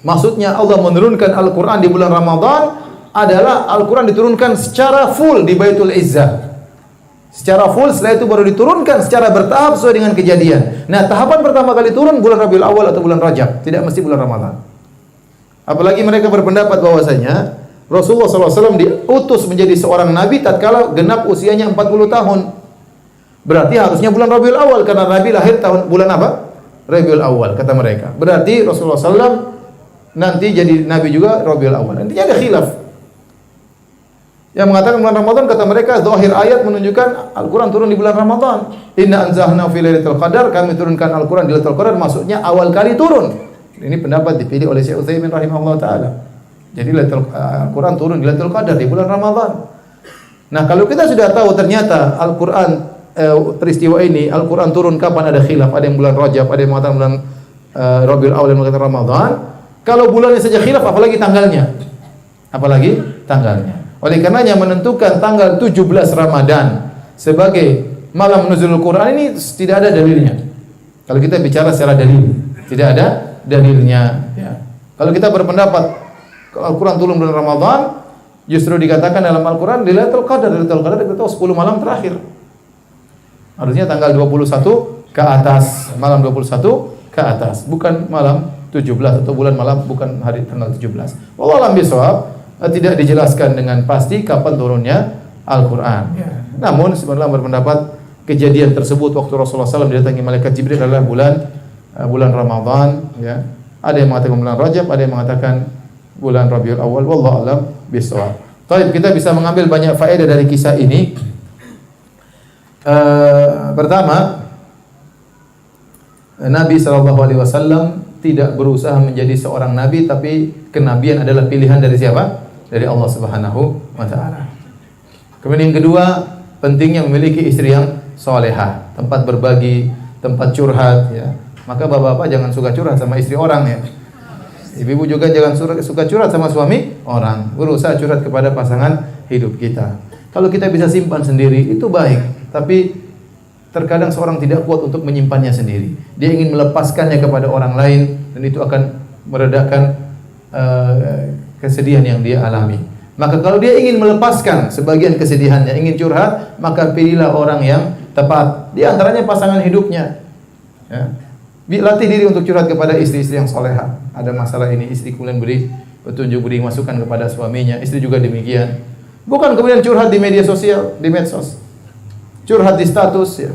maksudnya Allah menurunkan Al-Quran di bulan Ramadan adalah Al-Quran diturunkan secara full di Baitul Izzah. Secara full, setelah itu baru diturunkan secara bertahap sesuai dengan kejadian. Nah, tahapan pertama kali turun bulan Rabiul Awal atau bulan Rajab, tidak mesti bulan Ramadan. Apalagi mereka berpendapat bahwasanya Rasulullah SAW diutus menjadi seorang nabi tatkala genap usianya 40 tahun. Berarti harusnya bulan Rabiul Awal karena Nabi lahir tahun bulan apa? Rabiul Awal kata mereka. Berarti Rasulullah SAW nanti jadi nabi juga Rabiul Awal. Nantinya ada khilaf. Yang mengatakan bulan Ramadan kata mereka zahir ayat menunjukkan Al-Qur'an turun di bulan Ramadan. Inna anzalnahu fi lailatul qadar, kami turunkan Al-Qur'an di Lailatul Qadar, maksudnya awal kali turun. Ini pendapat dipilih oleh Syekh Utsaimin rahimahullah taala. Jadi Al-Qur'an turun di Lailatul Qadar di bulan Ramadan. Nah, kalau kita sudah tahu ternyata Al-Qur'an peristiwa ini Al-Qur'an turun kapan, ada khilaf, ada yang bulan Rajab, ada yang mengatakan bulan Rabiul Awal, ada yang mengatakan Ramadan. Kalau bulannya saja khilaf, apalagi tanggalnya? Apalagi tanggalnya. Oleh karenanya menentukan tanggal 17 Ramadan sebagai malam nuzulul Quran ini tidak ada dalilnya. Kalau kita bicara secara dalil, tidak ada dalilnya. Ya. Kalau kita berpendapat Al-Quran turun bulan Ramadan, justru dikatakan dalam Al-Quran di Lailatul Qadar. Lailatul Qadar kita tahu 10 malam terakhir. Harusnya tanggal 21 ke atas, malam 21 ke atas, bukan malam 17 atau bulan malam bukan hari tanggal 17. Wallahu a'lam bishawab. Tidak dijelaskan dengan pasti kapan turunnya Al-Quran. Ya. Namun sebenarnya berpendapat kejadian tersebut waktu Rasulullah SAW didatangi malaikat Jibril adalah bulan Ramadan. Ya. Ada yang mengatakan bulan Rajab, ada yang mengatakan bulan Rabiul Awal. Wallahu a'lam bishawab. Baik, kita bisa mengambil banyak faedah dari kisah ini. Pertama, Nabi SAW tidak berusaha menjadi seorang nabi, tapi kenabian adalah pilihan dari siapa? Dari Allah Subhanahu wa taala. Kemudian yang kedua, pentingnya memiliki istri yang salehah, tempat berbagi, tempat curhat ya. Maka bapak-bapak jangan suka curhat sama istri orang ya. Ibu-ibu juga jangan suka curhat sama suami orang. Berusaha curhat kepada pasangan hidup kita. Kalau kita bisa simpan sendiri itu baik, tapi terkadang seorang tidak kuat untuk menyimpannya sendiri. Dia ingin melepaskannya kepada orang lain dan itu akan meredakan kesedihan yang dia alami. Maka kalau dia ingin melepaskan sebagian kesedihannya, ingin curhat, maka pilihlah orang yang tepat. Di antaranya pasangan hidupnya. Ya. Latih diri untuk curhat kepada istri-istri yang solehah. Ada masalah ini, istri kemudian beri petunjuk, beri masukan kepada suaminya. Istri juga demikian. Bukan kemudian curhat di media sosial, di medsos. Curhat di status ya.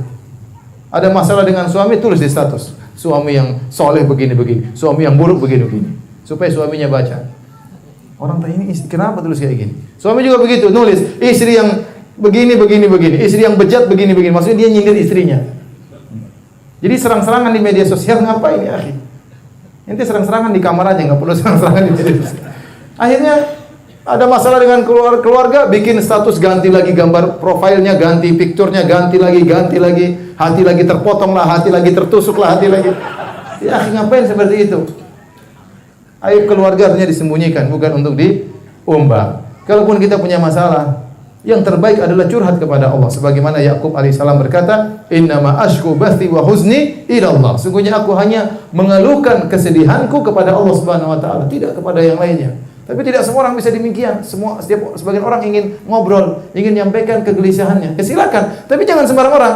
Ada masalah dengan suami, tulis di status. Suami yang soleh begini-begini, suami yang buruk begini-begini. Supaya suaminya baca. Orang tanya ini istri kenapa tulis kayak gini? Suami juga begitu, nulis istri yang begini-begini, istri yang bejat begini-begini. Maksudnya dia nyindir istrinya. Jadi serang-serangan di media sosial ngapain ya, akhi? Nanti serang-serangan di kamar aja, nggak perlu serang-serangan di media sosial. Akhirnya ada masalah dengan keluarga, bikin status ganti lagi gambar profilnya, ganti picture-nya, ganti lagi, hati lagi terpotong lah, hati lagi tertusuk lah, hati lagi. Ya, akhi ngapain seperti itu? Aib keluarga harusnya disembunyikan, bukan untuk diumbar. Kalaupun kita punya masalah, yang terbaik adalah curhat kepada Allah. Sebagaimana Yakub alaihissalam berkata, Innama ashku bathi wa huzni ila Allah. Sungguhnya aku hanya mengeluhkan kesedihanku kepada Allah Subhanahu wa taala, tidak kepada yang lainnya. Tapi tidak semua orang bisa demikian. Sebagian orang ingin ngobrol, ingin menyampaikan kegelisahannya. Ya silakan, tapi jangan sembarang orang.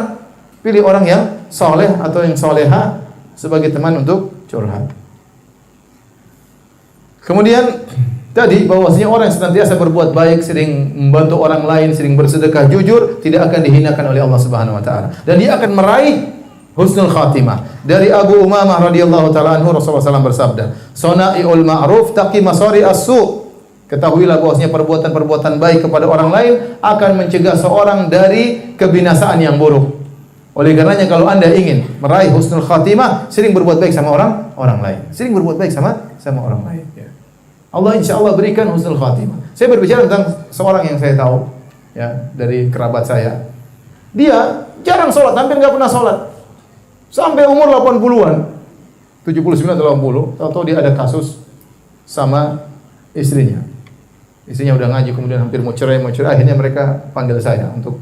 Pilih orang yang soleh atau yang soleha sebagai teman untuk curhat. Kemudian tadi bahwasanya orang yang senantiasa berbuat baik, sering membantu orang lain, sering bersedekah jujur, tidak akan dihinakan oleh Allah Subhanahu wa taala. Dan dia akan meraih husnul khatimah. Dari Abu Umamah radhiyallahu taala anhu Rasulullah SAW bersabda, "Sana'iul ma'ruf taqi masari as-su." Ketahuilah bahwasanya perbuatan-perbuatan baik kepada orang lain akan mencegah seorang dari kebinasaan yang buruk. Oleh karenanya kalau Anda ingin meraih husnul khatimah, sering berbuat baik sama orang lain. Sering berbuat baik sama orang lain, ya. Allah insyaallah berikan husnul khatimah. Saya berbicara tentang seorang yang saya tahu, ya, dari kerabat saya. Dia jarang sholat, hampir nggak pernah sholat. Sampai umur 80-an. 79 atau 80, tahu-tahu dia ada kasus sama istrinya. Istrinya udah ngaji, kemudian hampir mau cerai, akhirnya mereka panggil saya untuk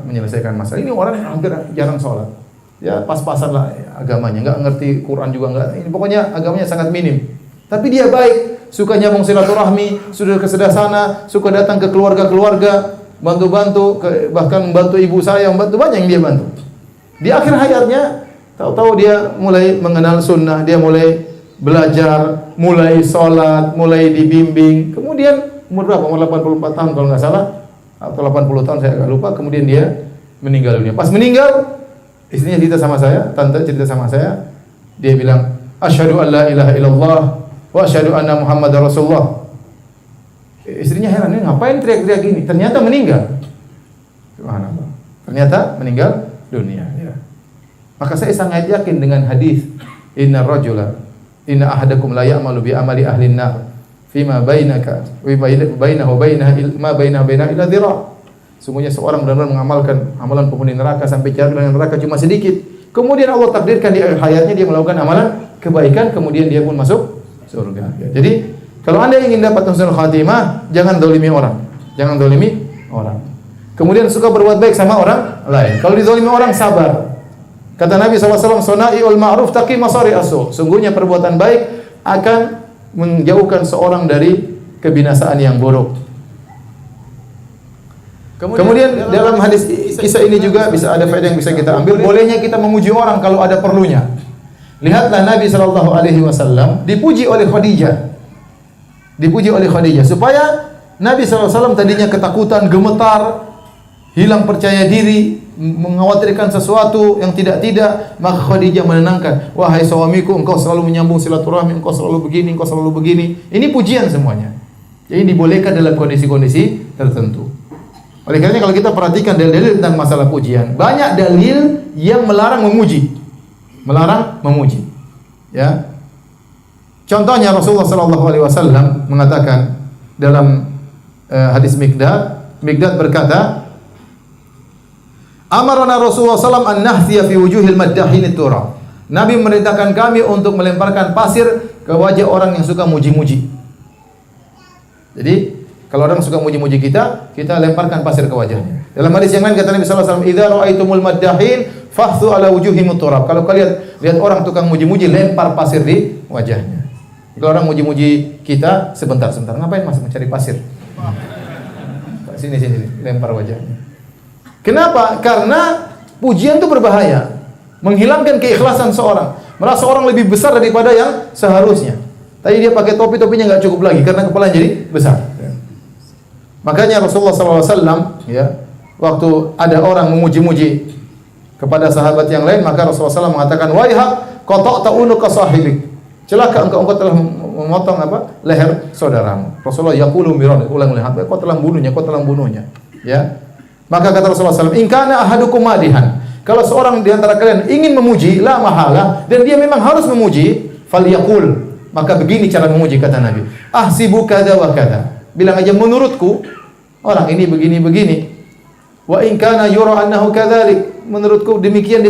menyelesaikan masalah. Ini orang hampir jarang sholat. Ya pas-pasan lah agamanya, nggak ngerti Quran juga nggak. Ini pokoknya agamanya sangat minim. Tapi dia baik, suka nyambung silaturahmi, sudah ke sebelah sana, suka datang ke keluarga-keluarga, bantu-bantu, bahkan membantu ibu saya, membantu banyak yang dia bantu. Di akhir hayatnya, tahu-tahu dia mulai mengenal sunnah, dia mulai belajar, mulai sholat, mulai dibimbing. Kemudian umur berapa? Umur 84 tahun kalau nggak salah, atau 80 tahun saya agak lupa. Kemudian dia meninggal dunia. Pas meninggal, istrinya cerita sama saya, tante cerita sama saya, dia bilang, "Asyhadu an la ilaha illallah wa asyhadu anna Muhammadar Rasulullah." Istrinya heran, ini ngapain teriak-teriak gini? Ternyata meninggal. Subhanallah. Ternyata meninggal dunia. Ya. Maka saya sangat yakin dengan hadis, Inna ahadakum la ya'malu bi amali ahli an-nar fima bainaka wa bainahu ma bainaha illa dhira'. Sungguhnya seorang benar-benar mengamalkan amalan penghuni neraka sampai jarak dengan neraka cuma sedikit. Kemudian Allah takdirkan di akhir hayatnya dia melakukan amalan kebaikan, kemudian dia pun masuk surga. Ya. Jadi kalau Anda ingin dapat husnul khatimah, jangan dolimi orang. Jangan dolimi orang. Kemudian suka berbuat baik sama orang lain. Kalau dizalimi orang, sabar. Kata Nabi SAW, "Sana'iul ma'ruf taqi masari as-su." Sungguhnya perbuatan baik akan menjauhkan seorang dari kebinasaan yang buruk. Kemudian dalam hadis kisah ini juga bisa ada faedah yang bisa kita ambil. Bolehnya kita memuji orang kalau ada perlunya. Lihatlah Nabi SAW dipuji oleh Khadijah. Dipuji oleh Khadijah supaya Nabi SAW tadinya ketakutan, gemetar, hilang percaya diri, mengkhawatirkan sesuatu yang tidak-tidak, maka Khadijah menenangkan. "Wahai suamiku, engkau selalu menyambung silaturahmi, engkau selalu begini, engkau selalu begini." Ini pujian semuanya. Jadi dibolehkan dalam kondisi-kondisi tertentu. Oleh karena kalau kita perhatikan dalil-dalil tentang masalah pujian, banyak dalil yang melarang memuji. Melarang memuji. Ya. Contohnya Rasulullah sallallahu alaihi wasallam mengatakan dalam hadis Miqdad berkata, "Amarna Rasulullah SAW an nahziya fi wujuhil maddahin turab." Nabi memerintahkan kami untuk melemparkan pasir ke wajah orang yang suka muji-muji. Jadi, kalau orang suka muji-muji kita lemparkan pasir ke wajahnya. Dalam hadis yang lain kata Nabi sallallahu alaihi wasallam, "Idza ra'aitumul maddahin fahthu ala wujuhihim turab." Kalau kalian lihat orang tukang muji-muji, lempar pasir di wajahnya. Kalau orang muji-muji kita, sebentar, ngapain Mas mencari pasir? Sini, lempar wajahnya. Kenapa? Karena pujian itu berbahaya. Menghilangkan keikhlasan seorang. Merasa orang lebih besar daripada yang seharusnya. Tadi dia pakai topinya nggak cukup lagi karena kepalanya jadi besar. Makanya Rasulullah SAW, ya, waktu ada orang memuji-muji kepada sahabat yang lain, maka Rasulullah SAW mengatakan, "Waihak, qata'ta unuka sahibik." Celaka engkau telah memotong leher saudaramu. Rasulullah yaqulu miran, ulang-ulang, kau telah membunuhnya. Ya. Maka kata Rasulullah SAW, "In kana ahadukum madihan." Kalau seorang di antara kalian ingin memuji, la mahala, dan dia memang harus memuji, falyaqul. Maka begini cara memuji kata Nabi. "Ahsibu kadza wa kadza." Bilang aja menurutku orang ini begini-begini. Wa in kana yura annahu kadzalik. Menurutku demikian.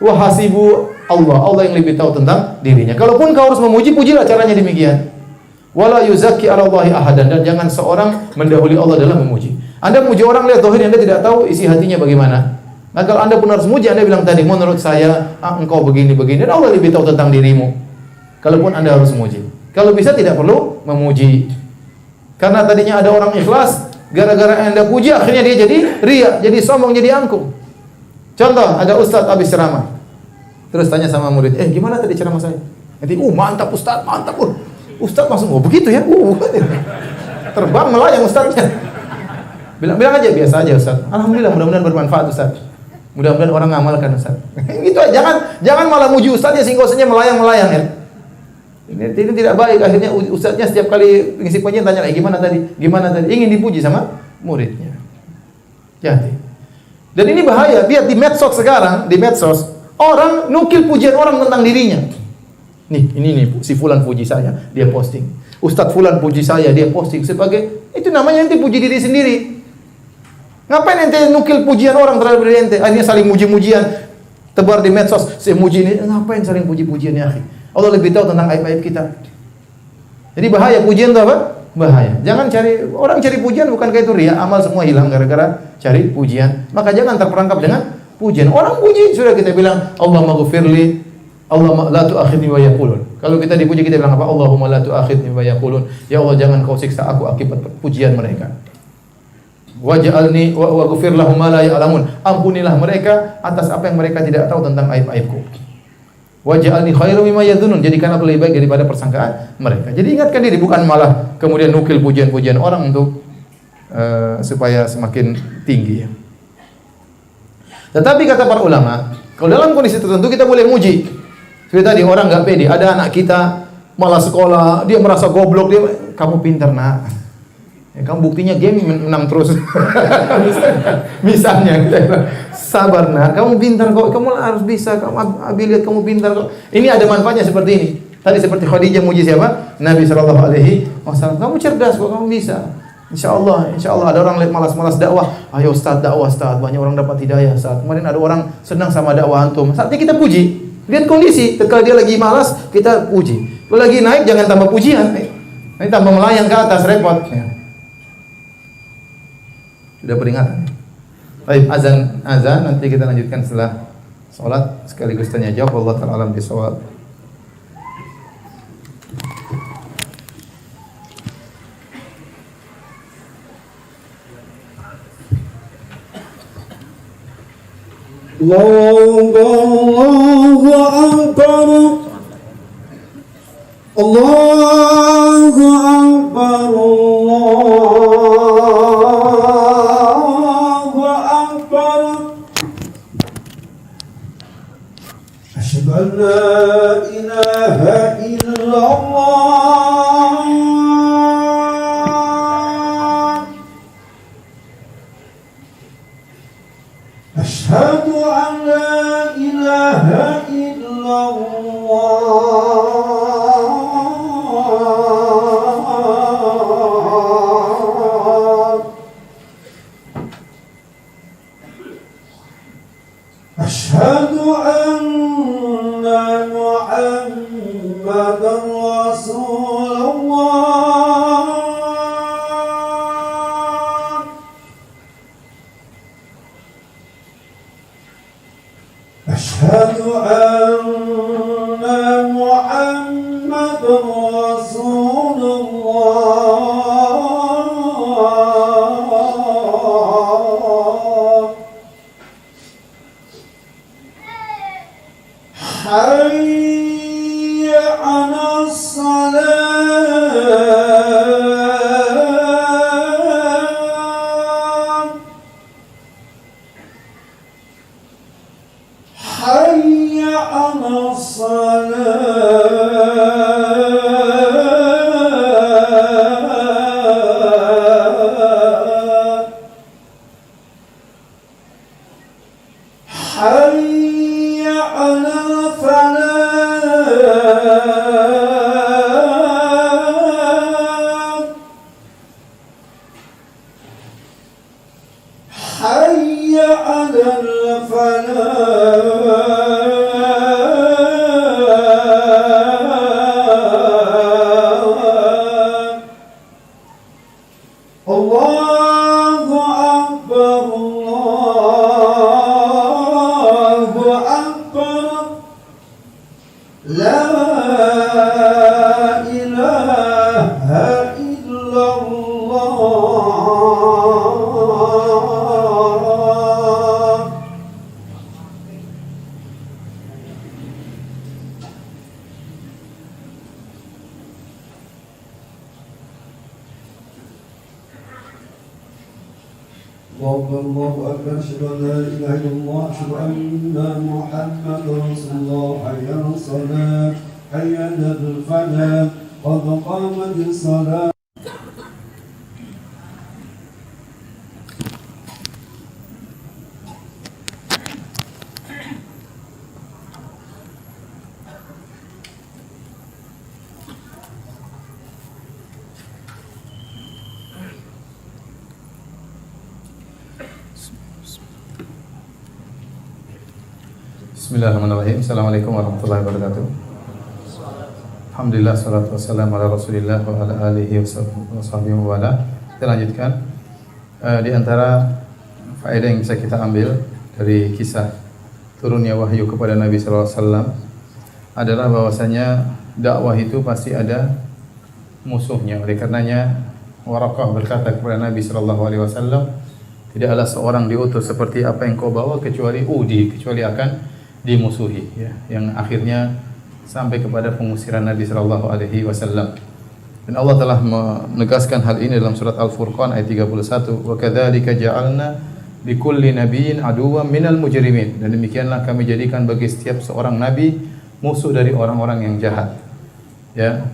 Wa hasibu Allah yang lebih tahu tentang dirinya. Kalaupun kau harus memuji, pujilah caranya demikian. Wala yuzakki 'ala Allahi ahadan, dan jangan seorang mendahului Allah dalam memuji. Anda memuji orang lihat zahir, Anda tidak tahu isi hatinya bagaimana. Nah, kalau Anda pun harus memuji, Anda bilang tadi, "Menurut saya, engkau begini," dan Allah lebih tahu tentang dirimu. Kalaupun Anda harus memuji. Kalau bisa tidak perlu memuji. Karena tadinya ada orang ikhlas, gara-gara Anda puji akhirnya dia jadi riya, jadi sombong, jadi angkuh. Contoh, ada ustaz habis ceramah. Terus tanya sama murid, "Gimana tadi ceramah saya?" Nanti, "Mantap Ustaz, mantap." Ustaz langsung, "Oh begitu ya?" Terbang melayang ustaznya. Bilang aja biasa aja Ustaz. "Alhamdulillah, mudah-mudahan bermanfaat Ustaz." Mudah-mudahan orang ngamalkan Ustaz. Gitu aja, jangan malah muji ustaznya sehingga ustaznya melayang-melayang ya. Ini tidak baik. Akhirnya ustaznya setiap kali ngisi pengajian tanya lagi gimana tadi? Gimana tadi? Ingin dipuji sama muridnya. Hati. Dan ini bahaya. Lihat di medsos sekarang, di medsos orang nukil pujian orang tentang dirinya. Ini si fulan puji saya, dia posting. Ustadz fulan puji saya, dia posting sebagai itu namanya ente puji diri sendiri. Ngapain ente nukil pujian orang terhadap diri ente? Akhirnya saling muji-mujian tebar di medsos. Saya muji ini, ngapain saling puji-pujian ya, akhi? Allah lebih tahu tentang aib-aib kita. Jadi bahaya pujian itu apa? Bahaya. Jangan cari pujian bukan kayak itu ria, amal semua hilang gara-gara cari pujian. Maka jangan terperangkap dengan pujian. Orang puji sudah kita bilang Allahumma ghfirli, Allahumma la tu'akhidni wa yaqulun. Kalau kita dipuji kita bilang apa? Allahumma la tu'akhidni wa yaqulun. Ya Allah jangan kau siksa aku akibat pujian mereka. Waj'alni wa ghfir lahum ma la ya'lamun. Ampunilah mereka atas apa yang mereka tidak tahu tentang aib-aibku. Waj'alni khairum mimma yadhunnun, jadikan aku lebih baik daripada persangkaan mereka. Jadi ingatkan diri, bukan malah kemudian nukil pujian-pujian orang untuk supaya semakin tinggi ya. Tetapi kata para ulama, kalau dalam kondisi tertentu kita boleh muji. Seperti tadi orang enggak pede, ada anak kita malah sekolah, dia merasa goblok, dia kamu pintar nak. Ya, kamu buktinya game menang terus. Misalnya sabar nak, kamu pintar kok, kamu harus bisa, kamu lihat kamu pintar kok. Ini ada manfaatnya seperti ini. Tadi seperti Khadijah muji siapa? Nabi sallallahu alaihi wasallam. Kamu cerdas kok, kamu bisa. Insyaallah ada orang malas-malas dakwah. Ayo Ustaz dakwah Ustaz, banyak orang dapat hidayah Ustaz. Kemarin ada orang senang sama dakwah antum. Saatnya kita puji. Lihat kondisi, ketika dia lagi malas, kita puji. Kalau lagi naik jangan tambah pujian. Ini tambah melayang ke atas, repot. Ya. Sudah peringatan. Baik, azan nanti kita lanjutkan setelah salat sekaligus tanya jawab. Allah taala alam bisawab. Allahu Akbar. Allahu Akbar. Allahu Akbar. Asyhadu an la ilaha illallah. Asyhadu an la ilaha illallah. Asyhadu anna Muhammadan Rasulullah. Asyhadu anna Muhammadan Rasulullah. Hayya 'alas salat. Hayya 'alas salat. Hayya 'alal falah. Hayya 'alal falah. Allahu Akbar. Allahu Akbar. La ilaha illallah. الله أكبر أشهد أن لا إله إلا الله أشهد أن محمدا رسول الله حي على الصلاة حي على الفلاح قد قامت الصلاة. Bismillahirrahmanirrahim. Assalamualaikum warahmatullahi wabarakatuh. Alhamdulillah, salatu wassalamu ala rasulillah wa ala alihi wa sahbihi wa ala. Kita lanjutkan. Di antara faedah yang bisa kita ambil dari kisah turunnya wahyu kepada Nabi sallallahu alaihi wasallam adalah bahwasanya dakwah itu pasti ada musuhnya. Oleh karenanya Waraqah berkata kepada Nabi sallallahu alaihi wasallam, tidaklah seorang diutus seperti apa yang kau bawa kecuali akan dimusuhi, ya, yang akhirnya sampai kepada pengusiran Nabi sallallahu alaihi wasallam. Dan Allah telah menegaskan hal ini dalam surat Al-Furqan ayat 31, wa kadzalika ja'alna likulli nabiyyin aduwwan minal mujrimin. Dan demikianlah kami jadikan bagi setiap seorang nabi musuh dari orang-orang yang jahat. Ya.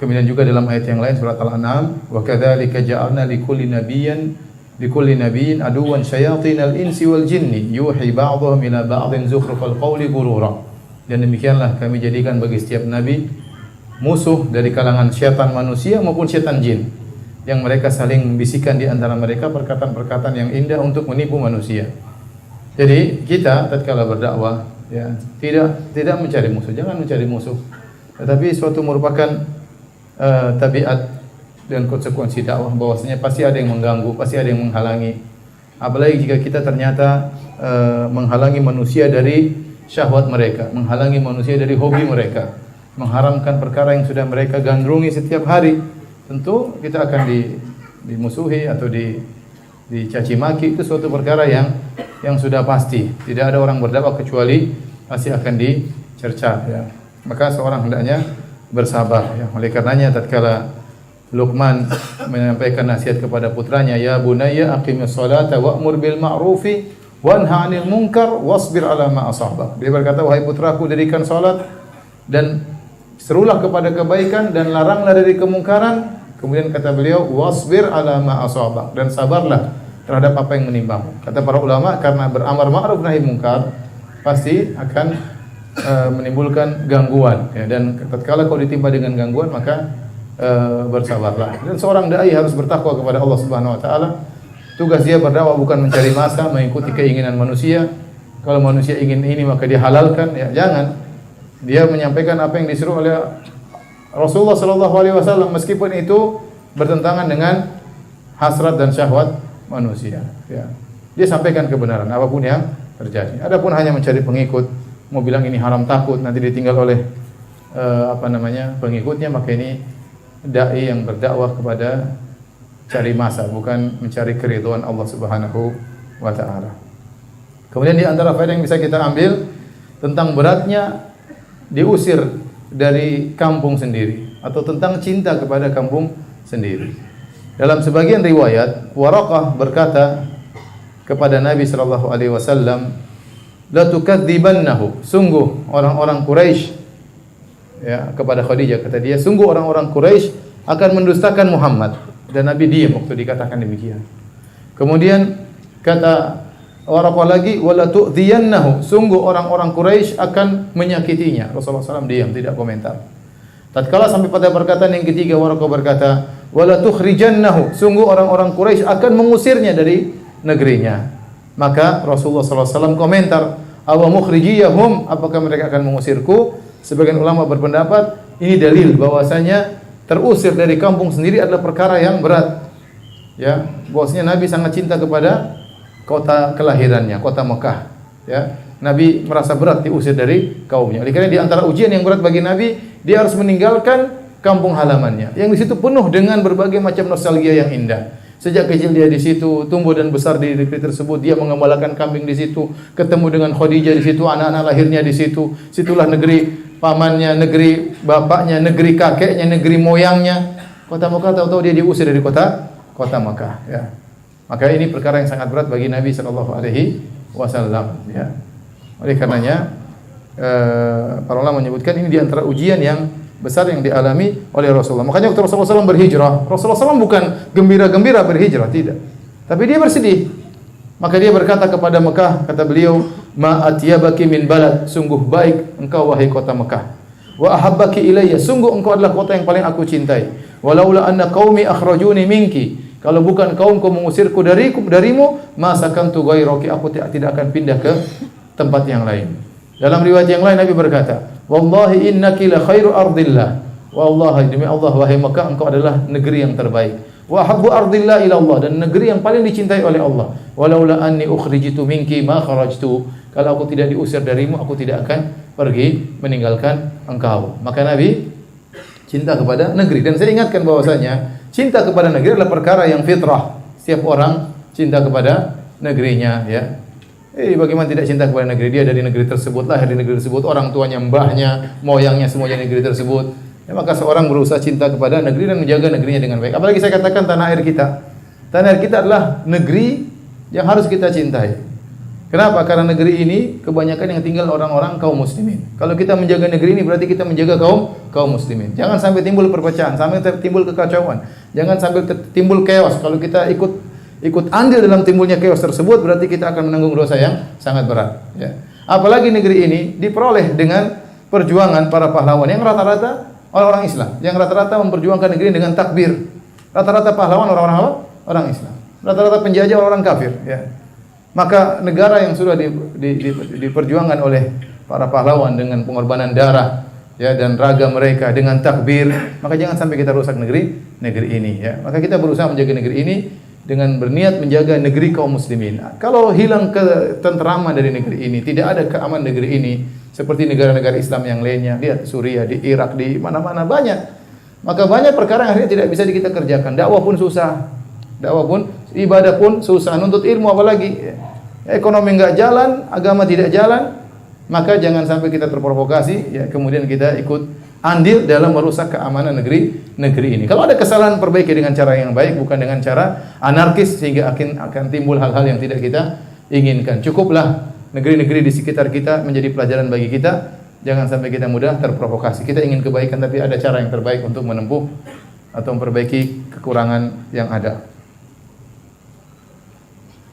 Kemudian juga dalam ayat yang lain surat Al-An'am, wa kadzalika ja'alna likulli nabiyyin aduwan syayatinal insi wal jinni yuhi ba'dhum ila ba'dhin zukhrufal qawli ghurura. Dan demikianlah kami jadikan bagi setiap nabi musuh dari kalangan syaitan manusia maupun syaitan jin, yang mereka saling membisikkan di antara mereka perkataan-perkataan yang indah untuk menipu manusia. Jadi kita tatkala berdakwah, ya, tidak mencari musuh, jangan mencari musuh. Tetapi suatu merupakan tabiat dan konsekuensi dakwah, bahwasanya pasti ada yang mengganggu, pasti ada yang menghalangi. Apalagi jika kita ternyata menghalangi manusia dari syahwat mereka, menghalangi manusia dari hobi mereka, mengharamkan perkara yang sudah mereka gandrungi setiap hari, tentu kita akan dimusuhi atau dicaci maki. Itu suatu perkara yang sudah pasti. Tidak ada orang berdakwah kecuali pasti akan dicerca, ya. Maka seorang hendaknya bersabar, ya. Oleh karenanya tatkala Luqman menyampaikan nasihat kepada putranya, ya bunayya aqimis salata wa'mur bil ma'rufi wanha 'anil munkar wasbir 'ala ma asabak. Dia berkata, wahai putraku, dirikan salat dan serulah kepada kebaikan dan laranglah dari kemungkaran. Kemudian kata beliau, wasbir 'ala ma asabak, dan sabarlah terhadap apa yang menimbamu. Kata para ulama, karena beramar ma'ruf nahi munkar pasti akan menimbulkan gangguan, ya. Dan tatkala kau ditimpa dengan gangguan, maka bersabarlah. Dan seorang dai harus bertakwa kepada Allah Subhanahu wa taala. Tugas dia berdakwah bukan mencari massa, mengikuti keinginan manusia. Kalau manusia ingin ini maka dia halalkan, ya jangan. Dia menyampaikan apa yang disuruh oleh Rasulullah sallallahu alaihi wasallam, meskipun itu bertentangan dengan hasrat dan syahwat manusia, ya. Dia sampaikan kebenaran apapun yang terjadi. Adapun hanya mencari pengikut, mau bilang ini haram takut nanti ditinggal oleh pengikutnya, maka ini dai yang berdakwah kepada cari masa, bukan mencari keridhaan Allah Subhanahu wa taala. Kemudian di antara faedah yang bisa kita ambil tentang beratnya diusir dari kampung sendiri, atau tentang cinta kepada kampung sendiri. Dalam sebagian riwayat, Waraqah berkata kepada Nabi sallallahu alaihi wasallam, la tukadzibannahu, sungguh orang-orang Quraisy, ya, kepada Khadijah, kata dia, sungguh orang-orang Quraisy akan mendustakan Muhammad. Dan Nabi diam waktu dikatakan demikian. Kemudian kata Waraqah lagi, wala tu'dhiyannahu, sungguh orang-orang Quraisy akan menyakitinya. Rasulullah SAW diam, tidak komentar. Tatkala sampai pada perkataan yang ketiga, Waraqah berkata, wala tukhrijannahu, sungguh orang-orang Quraisy akan mengusirnya dari negerinya. Maka Rasulullah SAW komentar, awa mukhrijiyahum, apakah mereka akan mengusirku? Sebagian ulama berpendapat ini dalil bahwasanya terusir dari kampung sendiri adalah perkara yang berat, ya. Bahwasanya Nabi sangat cinta kepada kota kelahirannya, kota Mekah, ya. Nabi merasa berat diusir dari kaumnya. Oleh karena di antara ujian yang berat bagi Nabi, dia harus meninggalkan kampung halamannya, yang di situ penuh dengan berbagai macam nostalgia yang indah. Sejak kecil dia di situ, tumbuh dan besar di negeri tersebut. Dia mengembalakan kambing di situ, ketemu dengan Khadijah di situ, anak-anak lahirnya di situ. Situlah negeri pamannya, negeri bapaknya, negeri kakeknya, negeri moyangnya. Kota Mekah, tahu-tahu dia diusir dari kota Mekah, ya. Maka ini perkara yang sangat berat bagi Nabi sallallahu alaihi wasallam, ya. Oleh karenanya para ulama menyebutkan ini di antara ujian yang besar yang dialami oleh Rasulullah. Makanya waktu Rasulullah SAW berhijrah, Rasulullah SAW bukan gembira-gembira berhijrah, tidak. Tapi dia bersedih. Maka dia berkata kepada Mekah, kata beliau, "Ma atyabaki min balad, sungguh baik engkau wahai kota Mekah. Wa ahabbaki ilayya, sungguh engkau adalah kota yang paling aku cintai. Walaula anna qaumi akhrajuni minki, kalau bukan kaumku mengusirku darimu, ma sakantu ghairaki, aku tidak akan pindah ke tempat yang lain." Dalam riwayat yang lain Nabi berkata, "Wallahi innaki la khairu ardillah." Wallahi demi Allah wahai Mekah engkau adalah negeri yang terbaik. Wa habbu ardillah ila Allah, dan negeri yang paling dicintai oleh Allah. Walaula anni ukhrijitu minki ma kharajtu. Kalau aku tidak diusir darimu, aku tidak akan pergi meninggalkan engkau. Maka Nabi cinta kepada negeri, dan saya ingatkan bahwasanya cinta kepada negeri adalah perkara yang fitrah. Setiap orang cinta kepada negerinya, ya. Bagaimana tidak cinta kepada negeri? Dia dari negeri tersebut, lahir di negeri tersebut, orang tuanya, mbahnya, moyangnya semuanya negeri tersebut. Ya, maka seorang berusaha cinta kepada negeri dan menjaga negerinya dengan baik. Apalagi saya katakan tanah air kita. Tanah air kita adalah negeri yang harus kita cintai. Kenapa? Karena negeri ini kebanyakan yang tinggal orang-orang kaum muslimin. Kalau kita menjaga negeri ini berarti kita menjaga kaum muslimin. Jangan sampai timbul perpecahan, sampai timbul kekacauan. Jangan sampai timbul chaos. Kalau kita ikut andil dalam timbulnya chaos tersebut, berarti kita akan menanggung dosa yang sangat berat, ya. Apalagi negeri ini diperoleh dengan perjuangan para pahlawan yang rata-rata orang-orang Islam, yang rata-rata memperjuangkan negeri dengan takbir. Rata-rata pahlawan orang-orang apa? Orang Islam. Rata-rata penjajah orang-orang kafir, ya. Maka negara yang sudah diperjuangkan oleh para pahlawan dengan pengorbanan darah, ya, dan raga mereka dengan takbir, maka jangan sampai kita rusak negeri ini, ya. Maka kita berusaha menjaga negeri ini dengan berniat menjaga negeri kaum muslimin. Kalau hilang ketenteraman dari negeri ini, tidak ada keamanan negeri ini, seperti negara-negara Islam yang lainnya, lihat Suriah, di Irak, di mana-mana banyak. Maka banyak perkara yang akhirnya tidak bisa kita kerjakan. Dakwah pun susah, ibadah pun susah, nuntut ilmu apalagi. Ekonomi enggak jalan, agama tidak jalan, maka jangan sampai kita terprovokasi, ya, kemudian kita ikut andil dalam merusak keamanan negeri ini. Kalau ada kesalahan, perbaiki dengan cara yang baik, bukan dengan cara anarkis sehingga akan timbul hal-hal yang tidak kita inginkan. Cukuplah negeri-negeri di sekitar kita menjadi pelajaran bagi kita. Jangan sampai kita mudah terprovokasi. Kita ingin kebaikan tapi ada cara yang terbaik untuk menempuh atau memperbaiki kekurangan yang ada.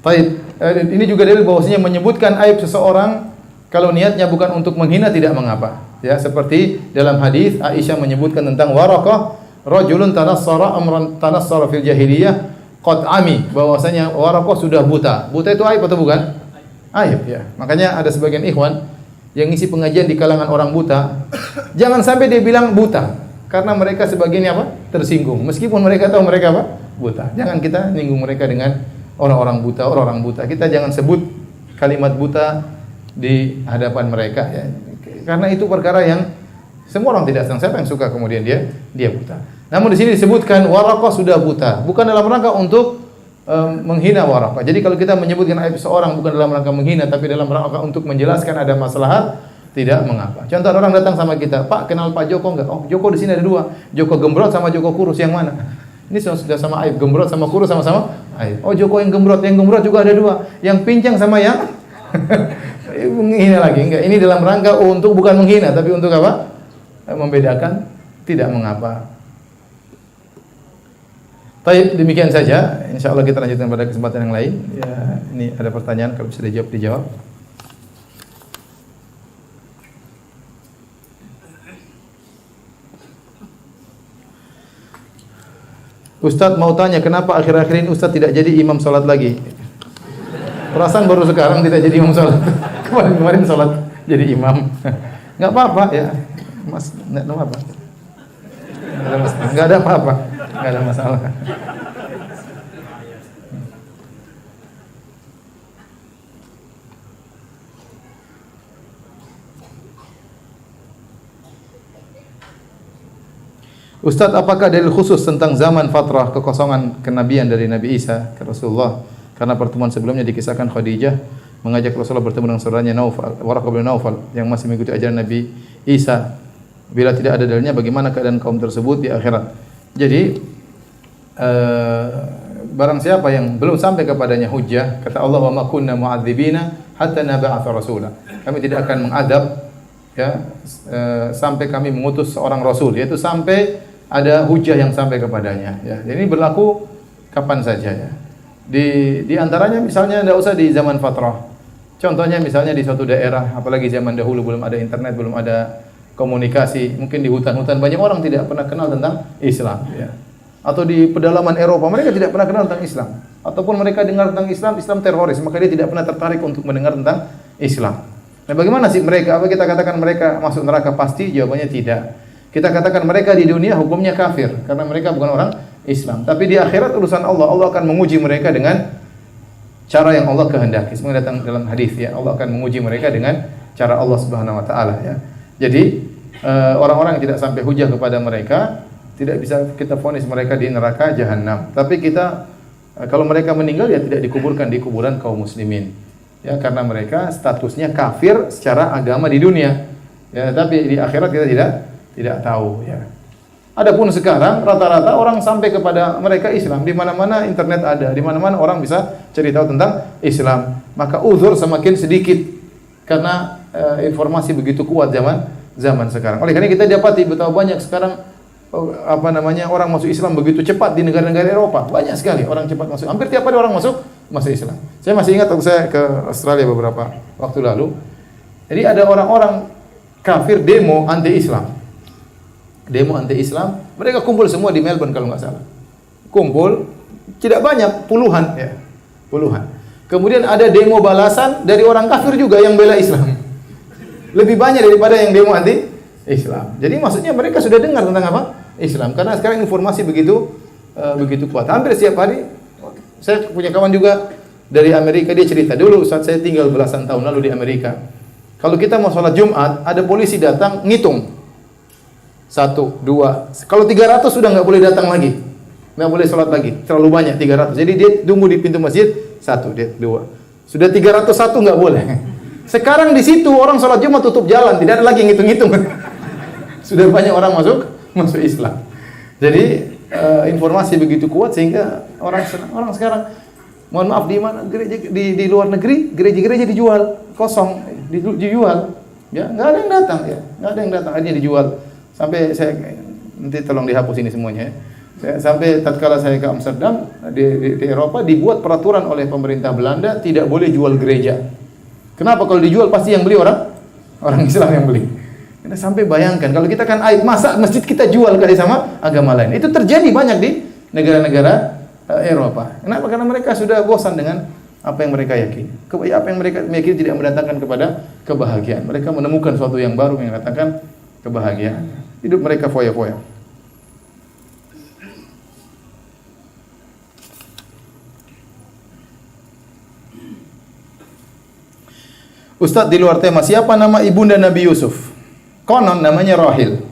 Baik, ini juga dalil bahwasanya menyebutkan aib seseorang kalau niatnya bukan untuk menghina tidak mengapa. Ya, seperti dalam hadis Aisyah menyebutkan tentang Waraqah, rajulun tanassara fil jahiliyah qad ami, bahwasanya Waraqah sudah buta. Buta itu aib atau bukan? Aib, ya. Makanya ada sebagian ikhwan yang ngisi pengajian di kalangan orang buta, jangan sampai dia bilang buta, karena mereka sebagiannya apa? Tersinggung. Meskipun mereka tahu mereka apa? Buta. Jangan kita nyinggung mereka dengan orang-orang buta. Kita jangan sebut kalimat buta di hadapan mereka, ya. Karena itu perkara yang semua orang tidak senang. Siapa yang suka kemudian dia buta. Namun di sini disebutkan Waraqah sudah buta, bukan dalam rangka untuk menghina Waraqah. Jadi kalau kita menyebutkan aib seorang bukan dalam rangka menghina, tapi dalam rangka untuk menjelaskan ada maslahat, tidak mengapa. Contoh, orang datang sama kita, "Pak, kenal Pak Joko enggak?" "Oh, Joko di sini ada dua. Joko gembrot sama Joko kurus, yang mana?" Ini sudah sama aib, gembrot sama kurus sama-sama aib. "Oh, Joko yang gembrot juga ada dua. Yang pincang sama yang menghina lagi." Enggak, ini dalam rangka untuk bukan menghina tapi untuk apa? Membedakan, tidak mengapa. Baik, demikian saja. Insyaallah kita lanjutkan pada kesempatan yang lain. Ya, ini ada pertanyaan, kalau bisa dijawab. Ustadz mau tanya, kenapa akhir-akhir ini Ustadz tidak jadi imam salat lagi? Perasaan baru sekarang tidak jadi imam salat. Kemarin salat jadi imam. Enggak apa-apa, ya. Mas, enggak apa-apa. Enggak ada apa-apa. Enggak ada masalah. Ustadz, apakah dalil khusus tentang zaman fatrah kekosongan kenabian dari Nabi Isa ke Rasulullah? Karena pertemuan sebelumnya dikisahkan Khadijah mengajak Rasulullah bertemu dengan saudaranya Naufal, Waraqah bin Naufal yang masih mengikuti ajaran Nabi Isa. Bila tidak ada dalilnya, bagaimana keadaan kaum tersebut di akhirat? Jadi barang siapa yang belum sampai kepadanya hujjah, kata Allah, wa ma kunna mu'adzibina hatta nab'atha rasula. Kami tidak akan mengadab ya sampai kami mengutus seorang rasul, yaitu sampai ada hujjah yang sampai kepadanya ya. Jadi ini berlaku kapan saja ya. Di antaranya misalnya tidak usah di zaman fatrah. Contohnya misalnya di suatu daerah, apalagi zaman dahulu belum ada internet, belum ada komunikasi, mungkin di hutan-hutan banyak orang tidak pernah kenal tentang Islam ya. Atau di pedalaman Eropa mereka tidak pernah kenal tentang Islam, ataupun mereka dengar tentang Islam, Islam teroris, maka dia tidak pernah tertarik untuk mendengar tentang Islam. Nah, bagaimana sih mereka? Apa kita katakan mereka masuk neraka pasti? Jawabannya tidak. Kita katakan mereka di dunia hukumnya kafir karena mereka bukan orang Islam. Tapi di akhirat urusan Allah, Allah akan menguji mereka dengan cara yang Allah kehendaki. Sebenarnya datang dalam hadis ya, Allah akan menguji mereka dengan cara Allah Subhanahu wa taala ya. Jadi orang-orang yang tidak sampai hujah kepada mereka tidak bisa kita vonis mereka di neraka jahanam. Tapi kita kalau mereka meninggal ya tidak dikuburkan di kuburan kaum muslimin. Ya karena mereka statusnya kafir secara agama di dunia. Ya tapi di akhirat kita tidak tahu ya. Adapun sekarang rata-rata orang sampai kepada mereka Islam, di mana-mana internet ada, di mana-mana orang bisa cari tahu tentang Islam. Maka uzur semakin sedikit karena informasi begitu kuat zaman sekarang. Oleh karena kita dapati betapa banyak sekarang orang masuk Islam begitu cepat di negara-negara Eropa. Banyak sekali orang cepat masuk. Hampir tiap hari orang masuk Islam. Saya masih ingat waktu saya ke Australia beberapa waktu lalu. Jadi ada orang-orang kafir demo anti-Islam. Demo anti-Islam, mereka kumpul semua di Melbourne kalau nggak salah. Kumpul, tidak banyak, puluhan ya. Puluhan. Kemudian ada demo balasan dari orang kafir juga yang bela Islam. Lebih banyak daripada yang demo anti-Islam. Jadi maksudnya mereka sudah dengar tentang apa? Islam. Karena sekarang informasi begitu kuat. Hampir setiap hari, saya punya kawan juga dari Amerika, dia cerita, dulu saat saya tinggal belasan tahun lalu di Amerika, kalau kita mau sholat Jumat, ada polisi datang, ngitung. 1, 2, kalau 300 sudah nggak boleh datang lagi. Nggak boleh sholat lagi, terlalu banyak 300. Jadi dia tunggu di pintu masjid, 1, 2. Sudah 301 nggak boleh. Sekarang di situ orang sholat Jumat tutup jalan, tidak ada lagi ngitung-ngitung. Sudah banyak orang masuk Islam. Jadi informasi begitu kuat sehingga orang sekarang, mohon maaf, di mana gereja di luar negeri gereja-gereja dijual kosong, dijual, ya nggak ada yang datang ya, nggak ada yang datang, hanya dijual. Sampai saya nanti tolong dihapus ini semuanya. Sampai tatkala saya ke Amsterdam di Eropa dibuat peraturan oleh pemerintah Belanda tidak boleh jual gereja. Kenapa? Kalau dijual pasti yang beli orang Islam yang beli. Kita sampai bayangkan kalau kita kan aib, masa masjid kita jual kali sama agama lain. Itu terjadi banyak di negara-negara Eropa. Kenapa? Karena mereka sudah bosan dengan apa yang mereka yakini. Apa yang mereka yakini tidak mendatangkan kepada kebahagiaan. Mereka menemukan sesuatu yang baru yang mendatangkan kebahagiaan. Hidup mereka foya-foya. Ustaz, di luar tema, siapa nama ibunda Nabi Yusuf? Konon namanya Rahil.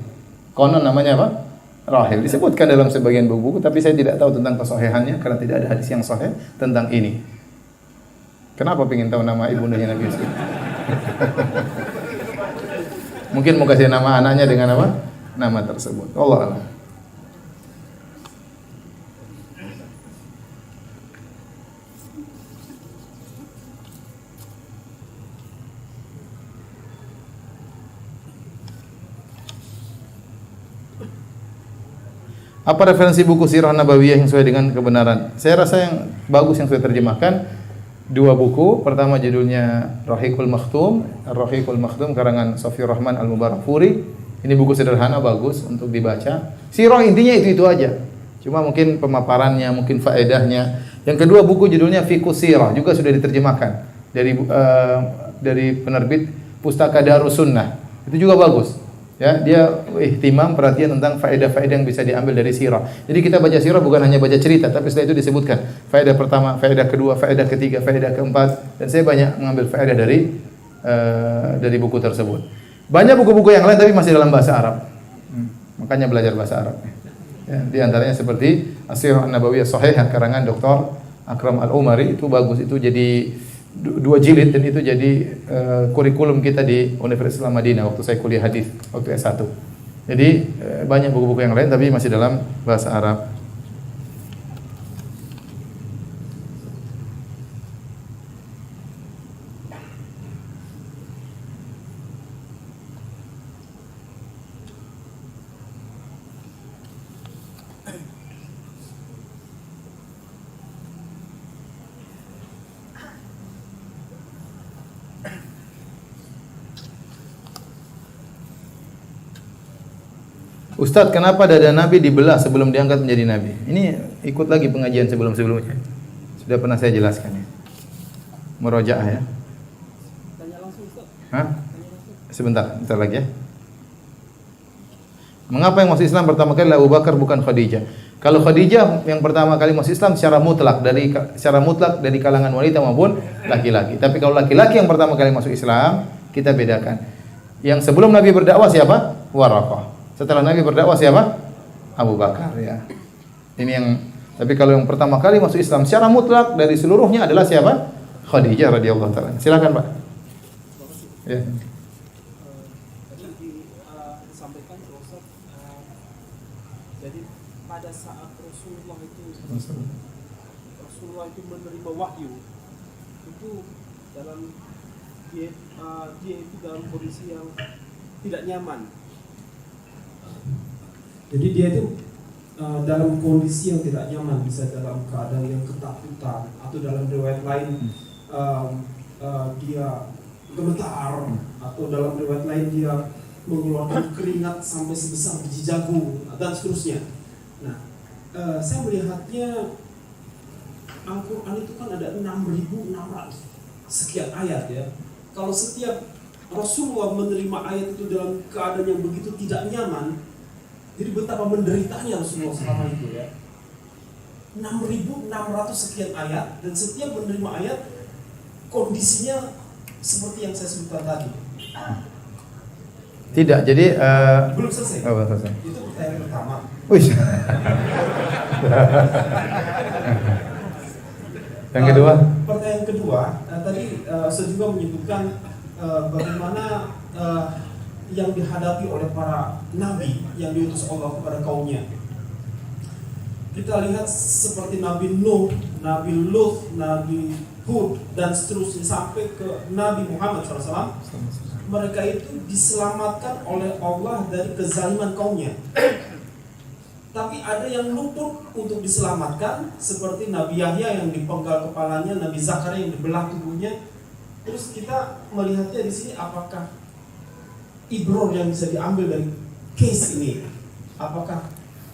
Konon namanya apa? Rahil. Disebutkan dalam sebagian buku, tapi saya tidak tahu tentang kesahihannya karena tidak ada hadis yang sahih tentang ini. Kenapa ingin tahu nama ibundanya Nabi Yusuf? Mungkin mau kasih nama anaknya dengan apa? Nama tersebut. Allah Allah. Apa referensi buku Sirah Nabawiyah yang sesuai dengan kebenaran? Saya rasa yang bagus yang saya terjemahkan 2 buku. Pertama judulnya Rahiqul Makhtum, Ar-Rahiqul Makhtum karangan Safiur Rahman Al-Mubarakfuri. Ini buku sederhana, bagus untuk dibaca. Sirah intinya itu aja. Cuma mungkin pemaparannya, mungkin faedahnya. Yang kedua buku judulnya Fiqhus Sirah, juga sudah diterjemahkan dari penerbit Pustaka Darus Sunnah. Itu juga bagus. Ya, dia ihtimam perhatian tentang faedah-faedah yang bisa diambil dari sirah. Jadi kita baca sirah bukan hanya baca cerita, tapi setelah itu disebutkan faedah pertama, faedah kedua, faedah ketiga, faedah keempat, dan saya banyak mengambil faedah dari buku tersebut. Banyak buku-buku yang lain tapi masih dalam bahasa Arab. Makanya belajar bahasa Arab. Ya, di antaranya seperti As-Sirah An-Nabawiyah Shahihah karangan Dr. Akram Al-Umari, itu bagus, itu jadi 2 jilid dan itu jadi kurikulum kita di Universitas Islam Madinah waktu saya kuliah hadis waktu S1. Jadi banyak buku-buku yang lain tapi masih dalam bahasa Arab. Ustadz, kenapa dada Nabi dibelah sebelum diangkat menjadi Nabi? Ini ikut lagi pengajian sebelum-sebelumnya. Sudah pernah saya jelaskan ya. Murojaah ya. Tanya langsung Ustaz. Hah? Sebentar lagi ya. Mengapa yang masuk Islam pertama kali Abu Bakar bukan Khadijah? Kalau Khadijah yang pertama kali masuk Islam secara mutlak dari kalangan wanita maupun laki-laki. Tapi kalau laki-laki yang pertama kali masuk Islam, kita bedakan. Yang sebelum Nabi berdakwah siapa? Waraqah. Setelah Nabi berdakwah siapa? Abu Bakar ya. Ini yang tapi kalau yang pertama kali masuk Islam secara mutlak dari seluruhnya adalah siapa? Khadijah radhiyallahu taala. Silakan, Pak. Ya. Tadi disampaikan Ustaz, jadi pada saat Rasulullah itu menerima wahyu itu dalam dia itu dalam kondisi yang tidak nyaman. Jadi dia itu dalam kondisi yang tidak nyaman, bisa dalam keadaan yang ketakutan atau dalam riwayat lain dia gemetar atau dalam riwayat lain dia mengeluarkan keringat sampai sebesar biji jagung dan seterusnya. Nah, saya melihatnya Al-Quran itu kan ada 6.600 sekian ayat ya. Kalau setiap Rasulullah menerima ayat itu dalam keadaan yang begitu tidak nyaman, jadi betapa menderitanya Rasulullah selama itu ya. 6.600 sekian ayat, dan setiap menerima ayat kondisinya seperti yang saya sebutkan tadi. Tidak, jadi Belum selesai. belum selesai. Itu pertanyaan pertama. Wih. Yang kedua? Pertanyaan kedua, tadi saya juga menyebutkan bagaimana yang dihadapi oleh para nabi yang diutus Allah kepada kaumnya. Kita lihat seperti Nabi Nuh, Nabi Lut, Nabi Hud, dan seterusnya sampai ke Nabi Muhammad SAW. Mereka itu diselamatkan oleh Allah dari kezaliman kaumnya. Tapi ada yang luput untuk diselamatkan, seperti Nabi Yahya yang dipenggal kepalanya, Nabi Zakaria yang dibelah tubuhnya. Terus kita melihatnya di sini, apakah ibror yang bisa diambil dari case ini? Apakah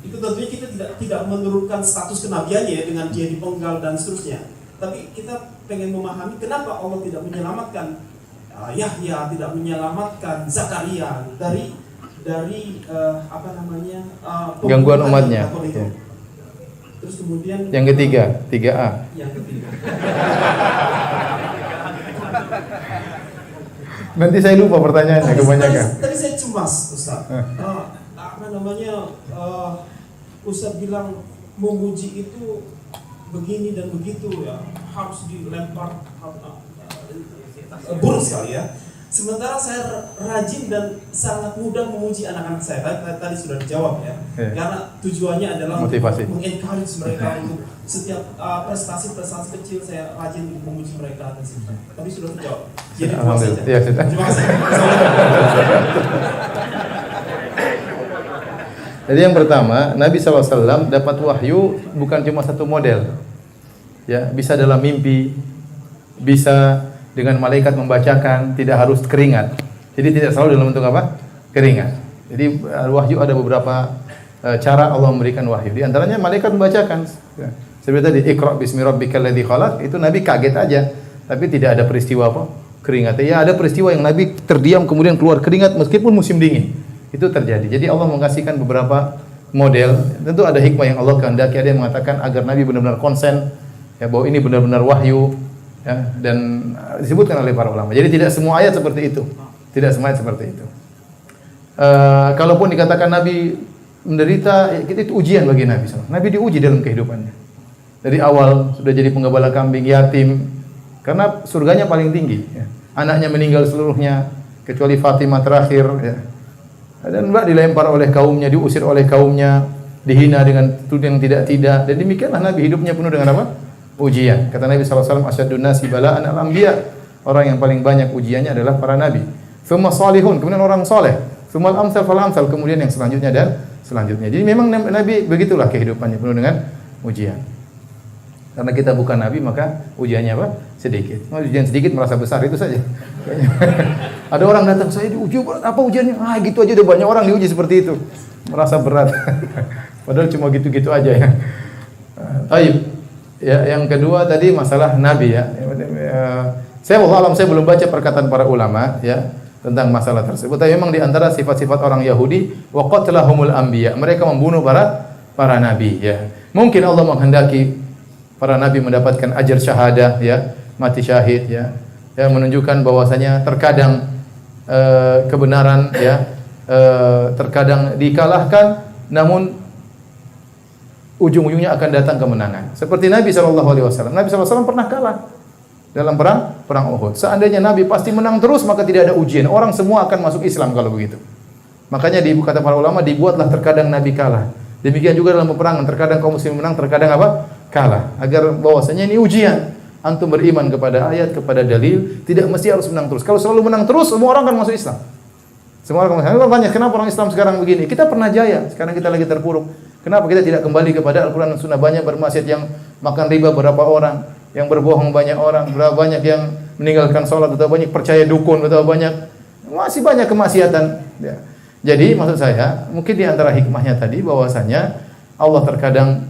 itu tentunya kita tidak menurunkan status kenabiannya ya, dengan dia dipenggal dan seterusnya. Tapi kita pengen memahami kenapa Allah tidak menyelamatkan Yahya, tidak menyelamatkan Zakaria dari gangguan umatnya. Ya. Terus kemudian Yang ketiga, 3A. Yang ketiga. Nanti saya lupa pertanyaannya kebanyakan. Tadi saya cemas, Ustaz. Ustaz bilang memuji itu begini dan begitu ya, harus dilempar buruk sekali ya. Sementara saya rajin dan sangat mudah memuji anak-anak saya. Tadi sudah dijawab ya. Karena tujuannya adalah motivasi, mengencourage mereka untuk setiap prestasi-prestasi kecil saya rajin memuji mereka dan sebagainya. Tapi sudah terjawab. Jadi alhamdulillah. Ya, sudah. Terima kasih. Jadi yang pertama, Nabi SAW dapat wahyu bukan cuma satu model. Ya, bisa dalam mimpi, bisa dengan malaikat membacakan, tidak harus keringat. Jadi tidak selalu dalam bentuk apa? Keringat. Jadi wahyu ada beberapa cara Allah memberikan wahyu. Di antaranya malaikat membacakan. Ya. Seperti tadi, Iqra bismi rabbikal ladzi khalaq, itu Nabi kaget aja, tapi tidak ada peristiwa apa? Keringat. Ya, ada peristiwa yang Nabi terdiam kemudian keluar keringat meskipun musim dingin. Itu terjadi. Jadi Allah mengasihkan beberapa model. Tentu ada hikmah yang Allah kehendaki. Ada yang mengatakan agar Nabi benar-benar konsen ya, bahwa ini benar-benar wahyu ya, dan disebutkan oleh para ulama. Jadi tidak semua ayat seperti itu. Tidak semua ayat seperti itu. Kalaupun dikatakan Nabi menderita, itu ujian bagi Nabi SAW. Nabi diuji dalam kehidupannya. Dari awal sudah jadi penggembala kambing, yatim, karena surganya paling tinggi. Ya. Anaknya meninggal seluruhnya, kecuali Fatimah terakhir. Ya. Dan dilempar oleh kaumnya, diusir oleh kaumnya, dihina dengan tuduhan yang tidak-tidak. Dan demikianlah Nabi hidupnya penuh dengan apa? Ujian. Kata Nabi SAW, asyadun nasi bala'an al-anbiya. Orang yang paling banyak ujiannya adalah para Nabi. Thumma salihun, kemudian orang soleh. Thumma al-amsal fal-amsal, kemudian yang selanjutnya dan selanjutnya. Jadi memang Nabi begitulah kehidupannya, penuh dengan ujian. Karena kita bukan nabi maka ujiannya apa? Sedikit. Ujian sedikit merasa besar itu saja. Ada orang datang, saya diuji berat, apa ujiannya? Ah gitu aja udah banyak orang diuji seperti itu. Merasa berat. Padahal cuma gitu-gitu aja ya. Baik. Ya, yang kedua tadi masalah nabi ya. Saya belum baca perkataan para ulama ya tentang masalah tersebut. Tapi memang di antara sifat-sifat orang Yahudi wa qatlahumul anbiya. Mereka membunuh para nabi ya. Mungkin Allah menghendaki para nabi mendapatkan ajar syahadah ya, mati syahid ya. Ya menunjukkan bahwasanya terkadang kebenaran ya terkadang dikalahkan namun ujung-ujungnya akan datang kemenangan. Seperti Nabi SAW. Nabi SAW pernah kalah dalam perang Uhud. Seandainya Nabi pasti menang terus maka tidak ada ujian. Orang semua akan masuk Islam kalau begitu. Makanya kata para ulama dibuatlah terkadang Nabi kalah. Demikian juga dalam peperangan terkadang kaum muslimin menang, terkadang apa? Kalah. Agar bahwasanya ini ujian. Antum beriman kepada ayat, kepada dalil, tidak mesti harus menang terus. Kalau selalu menang terus, semua orang akan masuk Islam. Semua orang akan masuk Islam. Tanya, kenapa orang Islam sekarang begini? Kita pernah jaya, sekarang kita lagi terpuruk. Kenapa kita tidak kembali kepada Al-Quran dan Sunnah? Banyak bermaksiat yang makan riba berapa orang, yang berbohong banyak orang, berapa banyak yang meninggalkan sholat, atau banyak percaya dukun, atau banyak, masih banyak kemaksiatan. Ya. Jadi maksud saya, mungkin di antara hikmahnya tadi bahwasanya Allah terkadang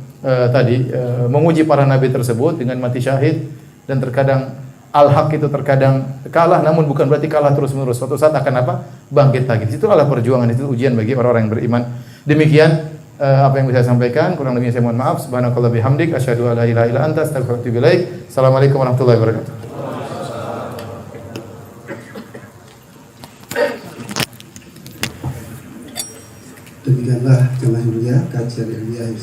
menguji para nabi tersebut dengan mati syahid, dan terkadang al-haq itu terkadang kalah, namun bukan berarti kalah terus-menerus. Suatu saat akan apa? Bangkit lagi. Itu adalah perjuangan, itu ujian bagi orang-orang yang beriman. Demikian apa yang bisa saya sampaikan, kurang lebihnya saya mohon maaf. Subhanakallah bihamdik, asyhadu an la ilaha illa anta, astaghfiruka wa atubu ilaik. Assalamualaikum warahmatullahi wabarakatuh. Demikianlah jemaah mulia kajian ilmiah